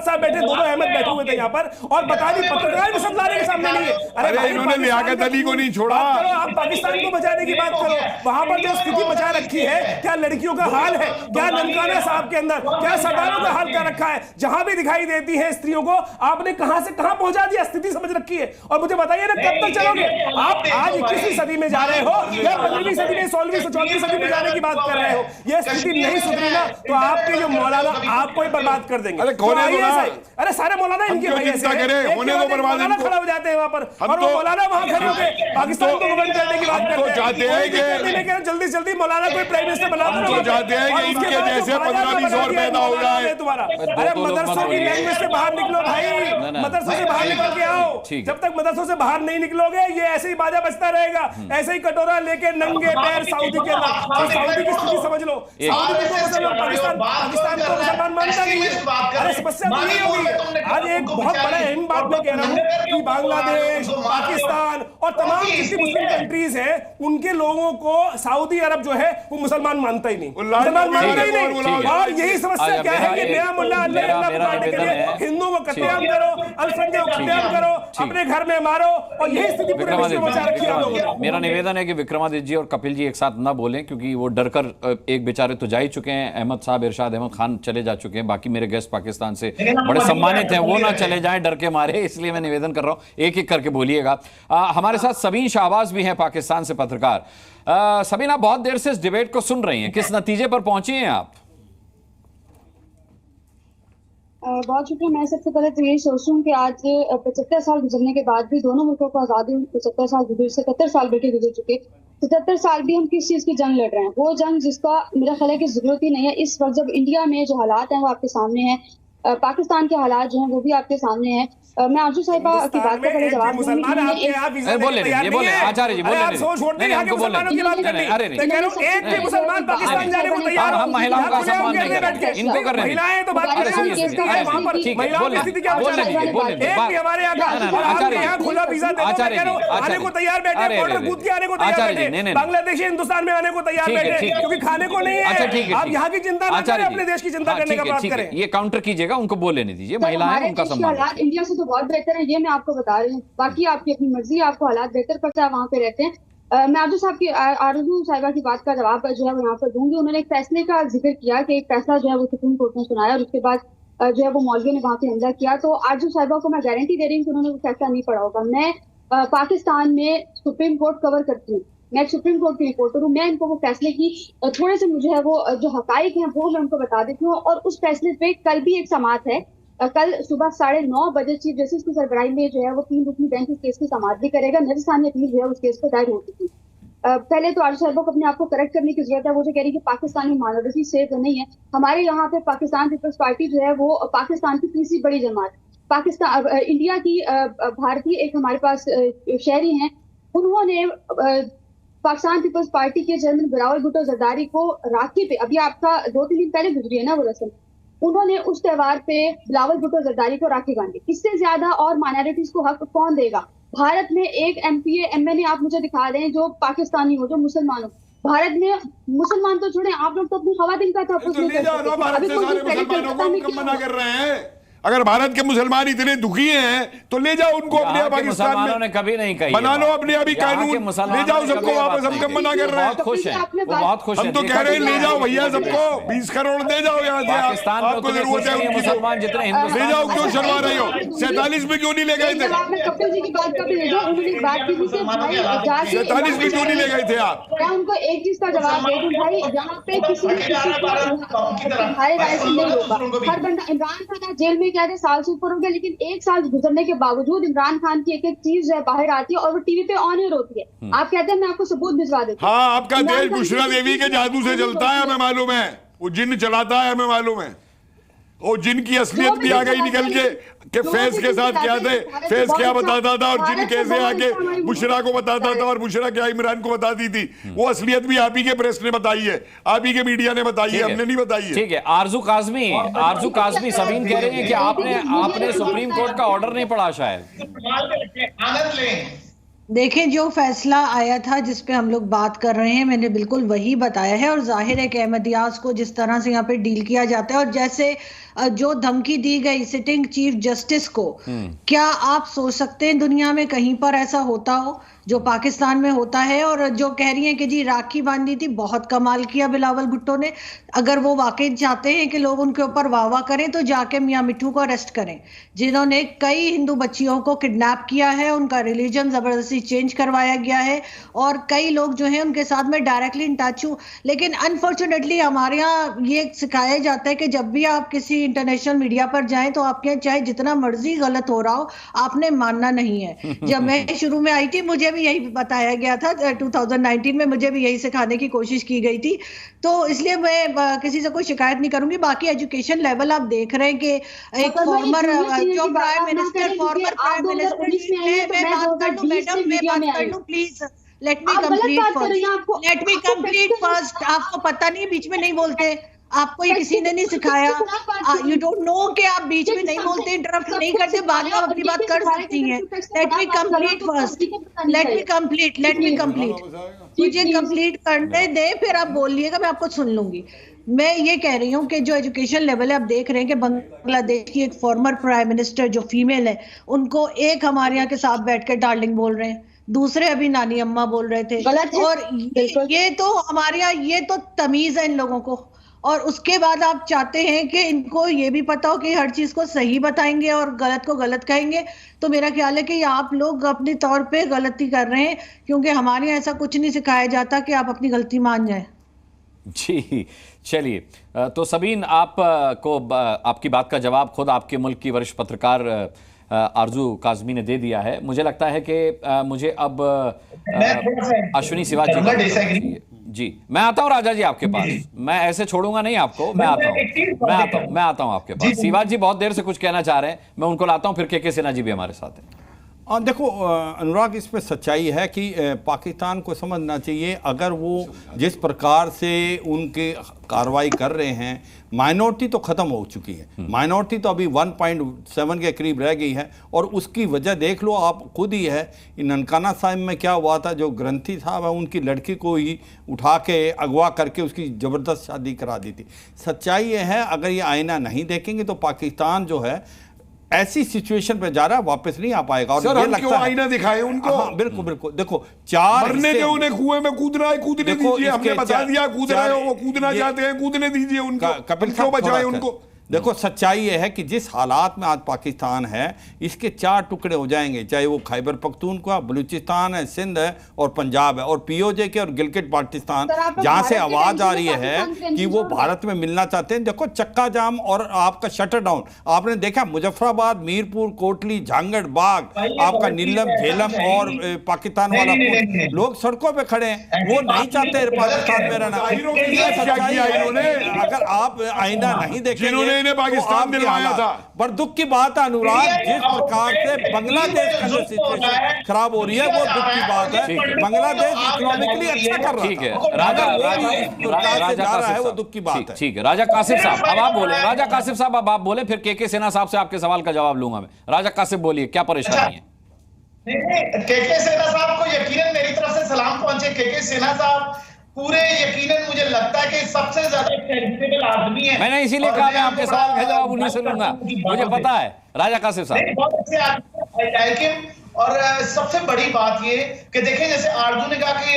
साहब बैठे, दोनों अहमद बैठे हुए थे यहाँ पर, और बता दी पत्रकार भी सत्य लाने के सामने नहीं है। अरे इन्होंने लियाकत अली को नहीं छोड़ा। आप पाकिस्तान को बचाने की बात करो, वहां पर जो स्थिति बचा रखी है, क्या लड़कियों का हाल है, क्या ननकाना साहब के अंदर, क्या सरदारों का हाल क्या रखा है, जहां भी दिखाई देती है स्त्रियों को, आपने कहां से कहां पहुंचा दिया, स्थिति समझ रखी है। और मुझे बताइए ना कब तक चलोगे आप? आज 21वीं सदी में जा रहे हो या 15वीं सदी में, 16वीं 14वीं सदी में जाने की बात कर रहे हो? ये स्थिति नहीं सुधरी ना तो आपके जो मौलाना आपको ही बर्बाद कर देंगे। अरे सारे मौलाना इनके भाई ऐसे मौलाना खड़ा हो जाते हैं वहां पर, और वो मौलाना वहां खड़े होकर पाकिस्तान को गवर्न करने की बात करते हैं। जल्दी जल्दी मौलाना कोई प्राइम मिनिस्टर बना दो, चाहते हैं कि इनके जैसे 15-20 और पैदा हो जाए तुम्हारा। अरे मदरसों की लैंग्वेज से बाहर निकलो भाई, मदरसों से बाहर निकल के आओ। जब तक मदरसों से बाहर नहीं निकलोगे ये ऐसे ही बाजा बजता रहेगा, ऐसे ही कटोरा लेके नंगे पैर सऊदी के अंदर। सऊदी की स्थिति समझ लो, सऊदी को मुसलमान, पाकिस्तान को मुसलमान मानता नहीं है। अरे समस्या तो यही होगी। आज एक बहुत बड़ा अहम बात मैं कह रहा हूँ कि बांग्लादेश, पाकिस्तान और तमाम जितनी मुस्लिम कंट्रीज हैं उनके लोगों को सऊदी अरब जो है वो मुसलमान मानता ही नहीं, मुसलमान मानता ही नहीं। और यही समस्या क्या है कि नया मुल्ला अल्लाह बांटने के लिए हिंदुओं को कत्लेआम करो, अल्पसंख्यक को कत्लेआम करो, अपने घर में मारो, और यही स्थिति पूरे विश्व में बचा रखी है। मेरा निवेदन है कि विक्रमादित्य जी और कपिल जी एक साथ ना बोलें, क्योंकि वो डरकर एक बेचारे तो जा ही चुके हैं, अहमद साहब, इरशाद अहमद खान चले जा चुके हैं, बाकी मेरे गेस्ट पाकिस्तान से बड़े सम्मानित हैं, वो ना चले जाएं डर के मारे, इसलिए मैं निवेदन कर रहा हूं एक एक करके बोलिएगा। हमारे साथ सबीन शाहबाज भी हैं पाकिस्तान से पत्रकार। सबीन, आप बहुत देर से इस डिबेट को सुन रही हैं, किस नतीजे पर पहुंची हैं आप? बहुत शुक्रिया। मैं सबसे पहले तो यही सोचूं कि आज 75 साल गुजरने के बाद भी दोनों मुल्कों को आज़ादी 75 साल गुजर, 77 साल बेटे गुजर चुके, 77 साल भी हम किस चीज़ की जंग लड़ रहे हैं? वो जंग जिसका मेरा ख्याल है कि जरूरत ही नहीं है। इस वक्त जब इंडिया में जो हालात हैं वो आपके सामने हैं, पाकिस्तान के हालात जो हैं वो भी आपके सामने हैं। मैं आरजू साहिबा की बात का पहले जवाब बोले आचार्य जी, बोले मुसलमान पाकिस्तान जाने को तैयार, हम महिलाओं का सम्मान नहीं कर रहे, इनको कर रहे हैं। महिलाएं तो बात कर रही हैं, वहां पर महिलाओं की स्थिति क्या है? हमारे यहाँ खुला वीजा आने को तैयार बैठे, बॉर्डर कूद के आने को तैयार बैठे, बांग्लादेशी हिंदुस्तान में आने को तैयार बैठे, क्योंकि खाने को नहीं है। आप यहाँ की चिंता ना करें, अपने देश की चिंता करने का बात करें। ये काउंटर कीजिएगा, उनको बोलने दीजिए, महिलाएं उनका सम्मान। इंडिया से तो बहुत बेहतर है, ये मैं आपको बता रही हूँ। बाकी आपकी अपनी मर्जी, आपको हालात बेहतर पता है, वहाँ पे रहते हैं। मैं आरजू साहिबा की बात का जवाब जो है वो यहाँ पर दूंगी। उन्होंने एक फैसले का जिक्र किया कि एक फैसला जो है वो सुप्रीम कोर्ट ने सुनाया और उसके बाद जो है वो मौलवी ने वहाँ पे हमला किया। तो आरजू साहिबा को मैं गारंटी दे रही हूँ कि उन्होंने वो फैसला नहीं पढ़ा होगा। मैं पाकिस्तान में सुप्रीम कोर्ट कवर करती हूँ, मैं सुप्रीम कोर्ट की रिपोर्टर हूँ। मैं इनको वो फैसले की थोड़े से मुझे है वो जो हकाइक हैं वो मैं उनको बता देती हूँ। और उस फैसले पे कल भी एक समाअत है, कल सुबह 9:30 बजे चीफ जस्टिस की सरबराही में जो है वो 3 रुकनी बेंच इस केस की समाअत भी करेगा। नजरसानी अपील जो है उस केस पर दायर हो चुकी है। पहले तो आरजू साहिबा को अपने आप को करेक्ट करने की जरूरत है। वो जो कह रही है कि पाकिस्तानी माइनॉरिटी सेफ नहीं है, हमारे यहाँ पे पाकिस्तान पीपल्स पार्टी जो है वो पाकिस्तान की तीसरी बड़ी जमात, पाकिस्तान इंडिया की भारतीय एक हमारे पास शहरी हैं, उन्होंने पाकिस्तान पीपल्स पार्टी के चेयरमैन बिलावल भुट्टो जरदारी को राखी पे, अभी आपका 2-3 दिन पहले गुजरी है ना वो रस्म, उन्होंने उस त्योहार पे बिलावल भुट्टो जरदारी को राखी बांधी। इससे ज्यादा और माइनॉरिटीज को हक कौन देगा? भारत में एक एमपीए एमएनए आप मुझे दिखा दें जो पाकिस्तानी हो, जो मुसलमान हो। भारत में मुसलमान तो छोड़े, आप लोग तो अपनी खवातीन का तहफ़्फ़ुज़ नहीं कर सकते। मना कर रहे हैं, अगर भारत के मुसलमान इतने दुखी हैं तो ले जाओ उनको अपने पाकिस्तान में। ने कभी नहीं कही, बना लो अपने अभी कानून, ले जाओ सबको वापस। हम कब मना कर रहे हैं? खुश है, वो बहुत खुश है। हम तो कह रहे हैं ले जाओ भैया सबको, 20 करोड़ दे जाओ यहाँ से। आपको जरूरत है उनकी, मुसलमान जितने हिंदू ले जाओ। क्यों शर्मा रहे हो? 47 में क्यों नहीं ले गए थे? 47 में क्यों नहीं ले गए थे आप? मैं उनको एक चीज का जवाब दे दूं भाई, यहाँ पे किसी हमारे राय से नहीं होगा। हर बंदा, इमरान खान जेल में क्या थे, साल से ऊपर हो गया, लेकिन 1 साल गुजरने के बावजूद इमरान खान की एक एक चीज बाहर आती है और वो टीवी पे ऑन एयर होती है। आप कहते हैं मैं आपको सबूत भिजवा देता हूं। हाँ, आपका देश बुशरा देवी के जादू से चलता है, हमें मालूम है। वो जिन चलाता है, हमें मालूम है। वो जिनकी असलियत भी आ गई निकल के फेस के साथ क्या थे, फेस क्या बताता था और जिन कैसे आके बुशरा को बताता था और बुशरा क्या इमरान को बताती थी, वो असलियत भी आप ही के प्रेस ने बताई है, आप ही के मीडिया ने बताई है, हमने नहीं बताई है। ठीक है। आरजू काज़मी सबीन कह रही है कि आपने सुप्रीम कोर्ट का ऑर्डर नहीं पढ़ा शायद। देखें, जो फैसला आया था जिस पे हम लोग बात कर रहे हैं, मैंने बिल्कुल वही बताया है। और जाहिर है कि अहमद रियाज को जिस तरह से यहाँ पे डील किया जाता है और जैसे जो धमकी दी गई सिटिंग चीफ जस्टिस को, क्या आप सोच सकते हैं दुनिया में कहीं पर ऐसा होता हो जो पाकिस्तान में होता है? और जो कह रही हैं कि जी राखी बांधी थी, बहुत कमाल किया बिलावल भुट्टो ने। अगर वो वाकई चाहते हैं कि लोग उनके ऊपर वाह वाह करें तो जाके मियां मिट्ठू को अरेस्ट करें, जिन्होंने कई हिंदू बच्चियों को किडनैप किया है, उनका रिलीजन जबरदस्ती चेंज करवाया गया है और कई लोग जो हैं उनके साथ में डायरेक्टली इन टच हूं। लेकिन अनफॉर्चुनेटली हमारे यहाँ ये सिखाया जाता है कि जब भी आप किसी इंटरनेशनल मीडिया पर जाएं तो आपके चाहे जितना मर्जी गलत हो रहा हो, आपने मानना नहीं है। जब मैं शुरू में आई थी मुझे भी यही बताया गया था, 2019 में मुझे भी यही सिखाने की कोशिश की गई थी। तो इसलिए मैं किसी से कोई शिकायत नहीं करूंगी। बाकी एजुकेशन लेवल आप देख रहे हैं कि एक फॉर्मर जो प्राइम मिनिस्टर मैं बात कर लूं please, let me complete first. आपको पता नहीं, बीच में नहीं बोलते, आपको ये किसी ने नहीं सिखाया। यू डोंट नो कि आप बीच में नहीं बोलते, इंटरप्ट नहीं करते, बाद में अपनी बात कर सकती हैं। Let me complete first, let me complete मुझे कंप्लीट करने दे, फिर आप बोलिएगा, मैं आपको सुन लूंगी। मैं ये कह रही हूँ कि जो एजुकेशन लेवल है, आप देख रहे हैं कि बांग्लादेश की एक फॉर्मर प्राइम मिनिस्टर जो फीमेल है, उनको एक हमारे यहाँ के साथ बैठ कर डार्लिंग बोल रहे हैं, दूसरे अभी नानी अम्मा बोल रहे थे। और ये तो हमारे यहाँ ये तो तमीज है इन लोगों को। और उसके बाद आप चाहते हैं कि इनको ये भी पता हो कि हर चीज को सही बताएंगे और गलत को गलत कहेंगे। तो मेरा ख्याल है कि आप लोग अपने तौर पे गलती कर रहे हैं, क्योंकि हमारे यहाँ ऐसा कुछ नहीं सिखाया जाता कि आप अपनी गलती मान जाएं। जी चलिए, तो सबीन आपको आपकी बात का जवाब खुद आपके मुल्क की वरिष्ठ पत्रकार आरजू काज़मी ने दे दिया है। मुझे लगता है कि मुझे अब अश्विनी सिवाज जी मैं आता हूं राजा जी आपके पास। मैं ऐसे छोड़ूंगा नहीं आपको, मैं आता हूं आपके पास। सिवाज जी बहुत देर से कुछ कहना चाह रहे हैं, मैं उनको लाता हूं, फिर के सिन्हा जी भी हमारे साथ हैं। देखो अनुराग, इस पे सच्चाई है कि पाकिस्तान को समझना चाहिए, अगर वो जिस प्रकार से उनके कार्रवाई कर रहे हैं, माइनॉरिटी तो ख़त्म हो चुकी है, माइनॉरिटी तो अभी 1.7 के करीब रह गई है। और उसकी वजह देख लो आप खुद ही है। ननकाना साहिब में क्या हुआ था, जो ग्रंथी साहब है उनकी लड़की को ही उठा के अगवा करके उसकी ज़बरदस्त शादी करा दी थी। सच्चाई ये है, अगर ये आईना नहीं देखेंगे तो पाकिस्तान जो है ऐसी सिचुएशन पे जा रहा है, वापस नहीं आ पाएगा। और ये लगता है आईना दिखाए उनको। हाँ, बिल्कुल बिल्कुल। देखो, 4 मरने दे उन्हें, कुएं में कूदना है कूदने दीजिए, हमने बता दिया कूद रहे हो, वो कूदना चाहते हैं कूदने दीजिए उनको, क्यों बचाए उनको। देखो, सच्चाई ये है कि जिस हालात में आज पाकिस्तान है, इसके 4 टुकड़े हो जाएंगे, चाहे वो खैबर पख्तूनख्वा, बलूचिस्तान है, सिंध है और पंजाब है, और पीओजे के और गिलगिट बाल्टिस्तान, जहां से आवाज आ रही है कि वो भारत में मिलना चाहते हैं। देखो, चक्का जाम और आपका शटर डाउन आपने देखा, मुजफ्फराबाद, मीरपुर, कोटली, झांगड़ बाग, आपका नीलम, झेलम और पाकिस्तान वाला लोग सड़कों पर खड़े हैं, वो नहीं चाहते पाकिस्तान में रहना। अगर आप आईना नहीं देखेंगे, पाकिस्तान दिलवाया था। पर दुख की बात है अनुराग, जिस प्रकार से बांग्लादेश का जो सिचुएशन खराब हो रही है, वो दुख की बात है। बांग्लादेश इकोनॉमिकली अच्छा कर रहा है, ठीक है, राजा जा रहा है, वो दुख की बात है। ठीक है, राजा कासिफ साहब अब आप बोले। राजा कासिफ साहब अब आप बोले, फिर के सिन्हा साहब से आपके सवाल का जवाब लूंगा मैं। राजा कासिफ बोलिए, क्या परेशानी है? के सिन्हा साहब को यकीनन मेरी तरफ से सलाम पहुंचे। के सिन्हा साहब पूरे यकीनन मुझे लगता है कि सबसे ज्यादा सेंसिबल आदमी है। मैंने इसीलिए कहा मैं आपके सवाल का जवाब उन्हीं से लूंगा, मुझे पता है। राजा कासिफ साहब, बहुत अच्छे आदमी। और सबसे बड़ी बात ये कि देखें, जैसे आरजू ने कहा कि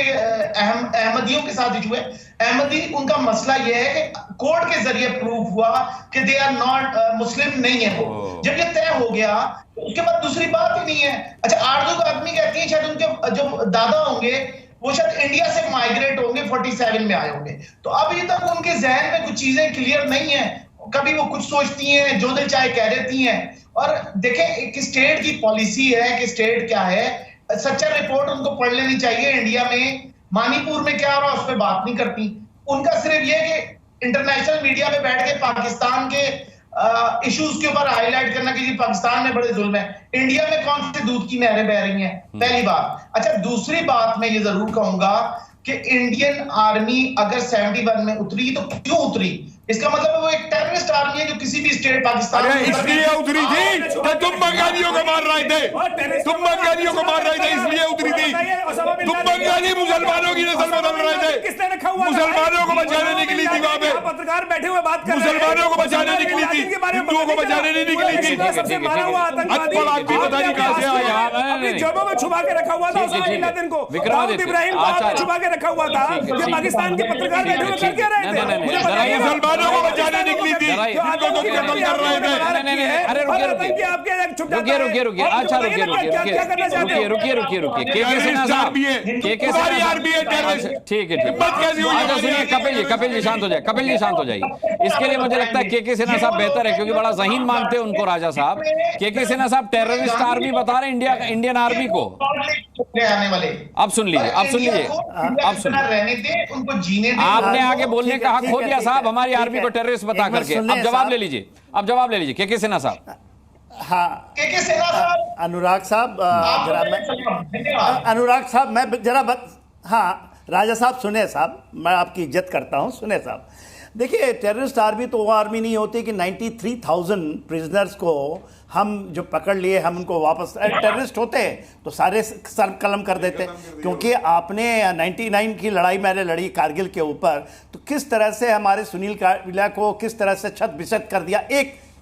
अहमदियों के साथ इशू है। अहमदी, उनका मसला ये है कि कोर्ट के जरिए प्रूफ हुआ कि दे आर नॉट मुस्लिम नहीं है वो। जब ये तय हो गया तो उसके बाद दूसरी बात ही नहीं है। अच्छा, आरजू का आदमी कहती है शायद उनके जो दादा होंगे वो शायद इंडिया से माइग्रेट होंगे, 47 में आए होंगे। तो अभी तक उनके जहन में कुछ चीजें क्लियर नहीं है। कभी वो कुछ सोचती हैं, जो दिल चाहे कह देती हैं। और देखें, एक स्टेट की पॉलिसी है कि स्टेट क्या है, सच्चा रिपोर्ट उनको पढ़ लेनी चाहिए। इंडिया में मणिपुर में क्या हो रहा है उस पर बात नहीं करती। उनका सिर्फ ये कि इंटरनेशनल मीडिया में बैठ के पाकिस्तान के इश्यूज के ऊपर हाईलाइट करना कि जी पाकिस्तान में बड़े जुल्म है। इंडिया में कौन से दूध की नहरें बह रही हैं, पहली बात। अच्छा, दूसरी बात मैं ये जरूर कहूंगा कि इंडियन आर्मी अगर 71 में उतरी तो क्यों उतरी? इसका मतलब वो एक टेररिस्ट आर्मी है जो किसी भी स्टेट पाकिस्तान में इसलिए उतरी थी कि तुम बंगालियों को मार रहे थे, तुम बंगालियों को मार रहे थे, इसलिए उतरी थी। तुम बंगाली मुसलमानों की नस्ल बदल रहे थे, मुसलमानों को बचाने निकली थी वहां पे, पत्रकार बैठे हुए बात कर मुसलमानों को बचाने निकली थी, हिंदुओं को बचाने नहीं निकली थी। सबसे मारा हुआ आतंकवादी आपकी पता नहीं कहां से आया, अपनी जेबों में छुपा के रखा हुआ था उसामा बिन लादेन को, दाऊद इब्राहिम को छुपा के रखा हुआ था। ये पाकिस्तान के पत्रकार बैठे हुए कर क्या रहे थे? मुसलमानों को बचाने निकली थी, इनको तो कत्ल कर रहे थे। अरे रुकिए, अच्छा रुकिए, के सिन्हा साहब, ठीक है, अच्छा सुनिए, कपिल जी शांत हो जाए, कपिल जी शांत हो जाइए। इसके लिए मुझे लगता है के सिन्हा साहब बेहतर है, क्योंकि बड़ा ज़हीन मानते हैं उनको राजा साहब। के सिन्हा साहब टेररिस्ट आर्मी बता रहे हैं इंडियन आर्मी को। आने वाले अब सुन लीजिए, रहने दे, उनको जीने दे। आपने आगे बोलने का हक खो दिया साहब, हमारी आर्मी को टेररिस्ट बता करके। अब जवाब ले लीजिए, के सिन्हा साहब। हाँ, अनुराग साहब, अनुराग साहब, मैं जरा हाँ राजा साहब सुने साहब, मैं आपकी इज्जत करता हूँ, सुने साहब। देखिए, टेररिस्ट आर्मी तो वो आर्मी नहीं होती कि 93,000 प्रिजनर्स को हम जो पकड़ लिए हम उनको वापस, टेररिस्ट होते तो सारे सर कलम कर देते। क्योंकि आपने 99 की लड़ाई मैंने लड़ी कारगिल के ऊपर, तो किस तरह से हमारे सुनील काबिला को किस तरह से छत बिछत कर दिया,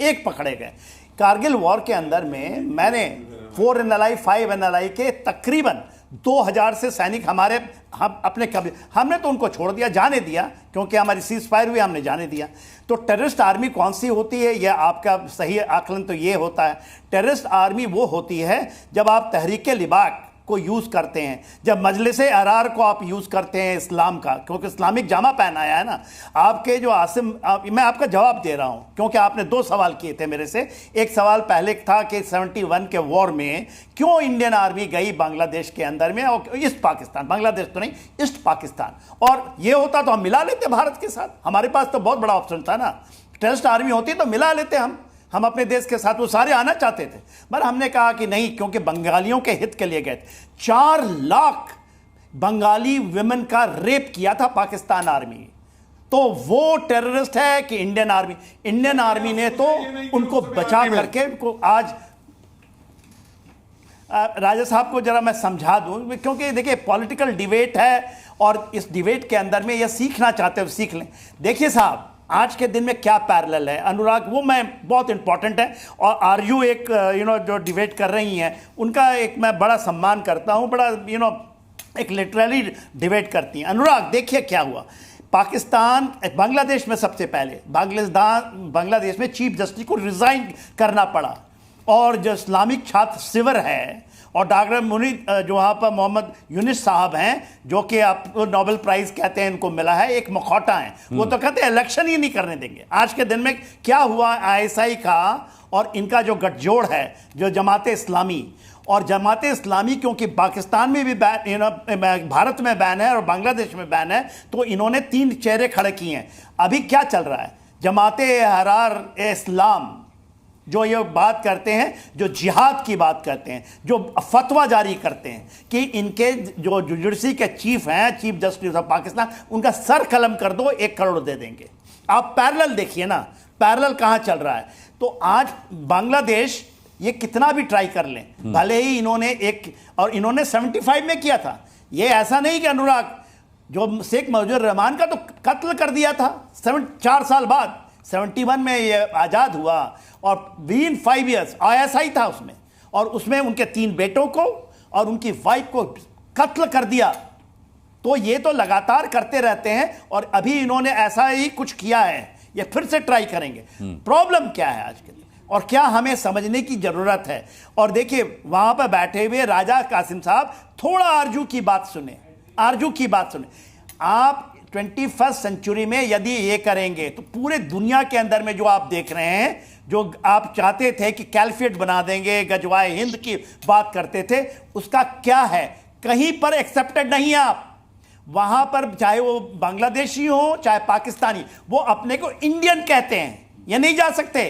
एक पकड़े गए। कारगिल वॉर के अंदर में मैंने 4 NLI 5 NLI के तकरीबन 2000 से सैनिक हम अपने कब्जे, हमने तो उनको छोड़ दिया, जाने दिया, क्योंकि हमारी सीज फायर हुई, हमने जाने दिया। तो टेररिस्ट आर्मी कौन सी होती है, यह आपका सही आकलन तो ये होता है, टेररिस्ट आर्मी वो होती है जब आप तहरीक लिबाक को यूज़ करते हैं, जब मजलिस अरार को आप यूज़ करते हैं इस्लाम का, क्योंकि इस्लामिक जामा पहनाया है ना आपके जो मैं आपका जवाब दे रहा हूं, क्योंकि आपने 2 सवाल किए थे मेरे से। एक सवाल पहले था कि 71 के वॉर में क्यों इंडियन आर्मी गई बांग्लादेश के अंदर में, और ईस्ट पाकिस्तान, बांग्लादेश तो नहीं, ईस्ट पाकिस्तान, और ये होता तो हम मिला लेते भारत के साथ, हमारे पास तो बहुत बड़ा ऑप्शन था ना। टेररिस्ट आर्मी होती तो मिला लेते हम अपने देश के साथ, वो सारे आना चाहते थे, पर हमने कहा कि नहीं, क्योंकि बंगालियों के हित के लिए गए थे। 4 लाख बंगाली विमेन का रेप किया था पाकिस्तान आर्मी, तो वो टेररिस्ट है कि इंडियन आर्मी ने तो उनको बचा करके उनको आज। राजा साहब को जरा मैं समझा दूं, क्योंकि देखिए पॉलिटिकल डिबेट है और इस डिबेट के अंदर में ये सीखना चाहते हो सीख लें। देखिए साहब, आज के दिन में क्या पैरेलल है, अनुराग, वो मैं बहुत इंपॉर्टेंट है, और आरयू एक जो डिबेट कर रही हैं उनका एक मैं बड़ा सम्मान करता हूं, बड़ा एक लिटरली डिबेट करती हैं। अनुराग, देखिए क्या हुआ पाकिस्तान, बांग्लादेश में सबसे पहले बांग्लादेश में चीफ जस्टिस को रिजाइन करना पड़ा, और जो इस्लामिक छात्र शिविर है और डॉक्टर मुनीद जो वहाँ पर मोहम्मद यूनिस साहब हैं, जो कि आप नोबेल प्राइज कहते हैं इनको मिला है, एक मखौटा है, वो तो कहते हैं इलेक्शन ही नहीं करने देंगे। आज के दिन में क्या हुआ, ISI का और इनका जो गठजोड़ है, जो जमाते इस्लामी, और जमाते इस्लामी क्योंकि पाकिस्तान में भी बैन, भारत में बैन है और बांग्लादेश में बैन है, तो इन्होंने 3 चेहरे खड़े किए हैं। अभी क्या चल रहा है, जमाते हरार इस्लाम जो ये बात करते हैं, जो जिहाद की बात करते हैं, जो फतवा जारी करते हैं कि इनके जो जुडिशरी के चीफ हैं, चीफ जस्टिस ऑफ पाकिस्तान, उनका सर कलम कर दो, 1 करोड़ दे देंगे। आप पैरेलल देखिए ना, पैरेलल कहाँ चल रहा है। तो आज बांग्लादेश ये कितना भी ट्राई कर लें, भले ही इन्होंने 75 में किया था, ये ऐसा नहीं कि अनुराग जो शेख मुजीबुर रहमान का तो कत्ल कर दिया था 4 साल बाद, 71 में ये आज़ाद हुआ और विदिन 5 ईयर्स ISI था उसमें, और उसमें उनके 3 बेटों को और उनकी वाइफ को कत्ल कर दिया। तो ये तो लगातार करते रहते हैं और अभी इन्होंने ऐसा ही कुछ किया है, ये फिर से ट्राई करेंगे। प्रॉब्लम क्या है आज के दिन और क्या हमें समझने की जरूरत है। और देखिए वहां पर बैठे हुए राजा कासिम साहब थोड़ा आरजू की बात सुने, आरजू की बात सुने। आप 21st सेंचुरी में यदि ये करेंगे तो पूरे दुनिया के अंदर में जो आप देख रहे हैं, जो आप चाहते थे कि कैलिफेट बना देंगे, गजवाए हिंद की बात करते थे, उसका क्या है? कहीं पर एक्सेप्टेड नहीं है आप। वहां पर चाहे वो बांग्लादेशी हो चाहे पाकिस्तानी, वो अपने को इंडियन कहते हैं, ये नहीं जा सकते।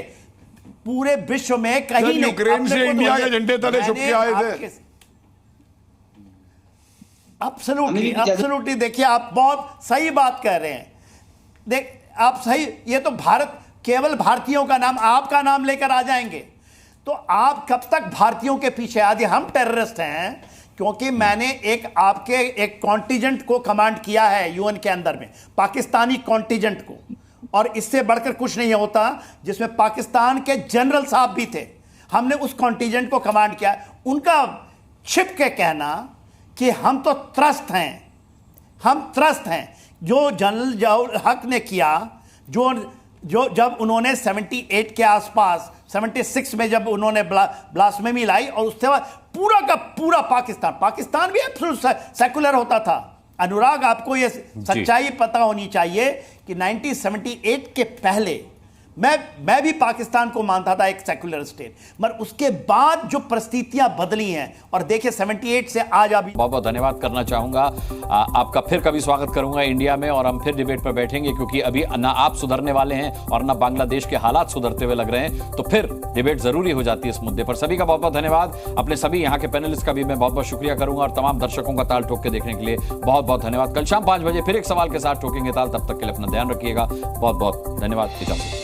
पूरे विश्व में कहीं नहीं। यूक्रेन से इंडिया के झंडे तले छुप के आए थे। एब्सोल्युटली देखिए आप बहुत सही बात कह रहे हैं। देख आप सही, ये तो भारत केवल भारतीयों का नाम, आपका नाम लेकर आ जाएंगे तो आप कब तक भारतीयों के पीछे? आदि हम टेररिस्ट हैं क्योंकि मैंने एक कॉन्टिजेंट को कमांड किया है यूएन के अंदर में, पाकिस्तानी कॉन्टिजेंट को, और इससे बढ़कर कुछ नहीं होता, जिसमें पाकिस्तान के जनरल साहब भी थे। हमने उस कॉन्टिजेंट को कमांड किया। उनका छिप के कहना कि हम तो त्रस्त हैं, हम त्रस्त हैं। जो जनरल जवाहर हक ने किया, जो जब उन्होंने 78 के आसपास 76 में जब उन्होंने ब्लास्फेमी लाई, और उसके बाद पूरा का पूरा पाकिस्तान भी एब्सोल्यूट सेकुलर होता था। अनुराग आपको ये सच्चाई पता होनी चाहिए कि 1978 के पहले मैं भी पाकिस्तान को मानता था एक सेकुलर स्टेट, मगर उसके बाद जो परिस्थितियां बदली हैं, और देखिए 78 से आज अभी। बहुत बहुत धन्यवाद करना चाहूंगा आपका। फिर कभी स्वागत करूंगा इंडिया में और हम फिर डिबेट पर बैठेंगे, क्योंकि अभी ना आप सुधरने वाले हैं और ना बांग्लादेश के हालात सुधरते हुए लग रहे हैं, तो फिर डिबेट जरूरी हो जाती है इस मुद्दे पर। सभी का बहुत बहुत धन्यवाद। अपने सभी यहाँ के पैनलिस्ट का भी मैं बहुत बहुत शुक्रिया करूंगा, और तमाम दर्शकों का ताल ठोक के देखने के लिए बहुत बहुत धन्यवाद। कल शाम 5 बजे फिर एक सवाल के साथ ठोकेंगे ताल। तब तक के लिए अपना ध्यान रखिएगा। बहुत बहुत धन्यवाद। इजाजत।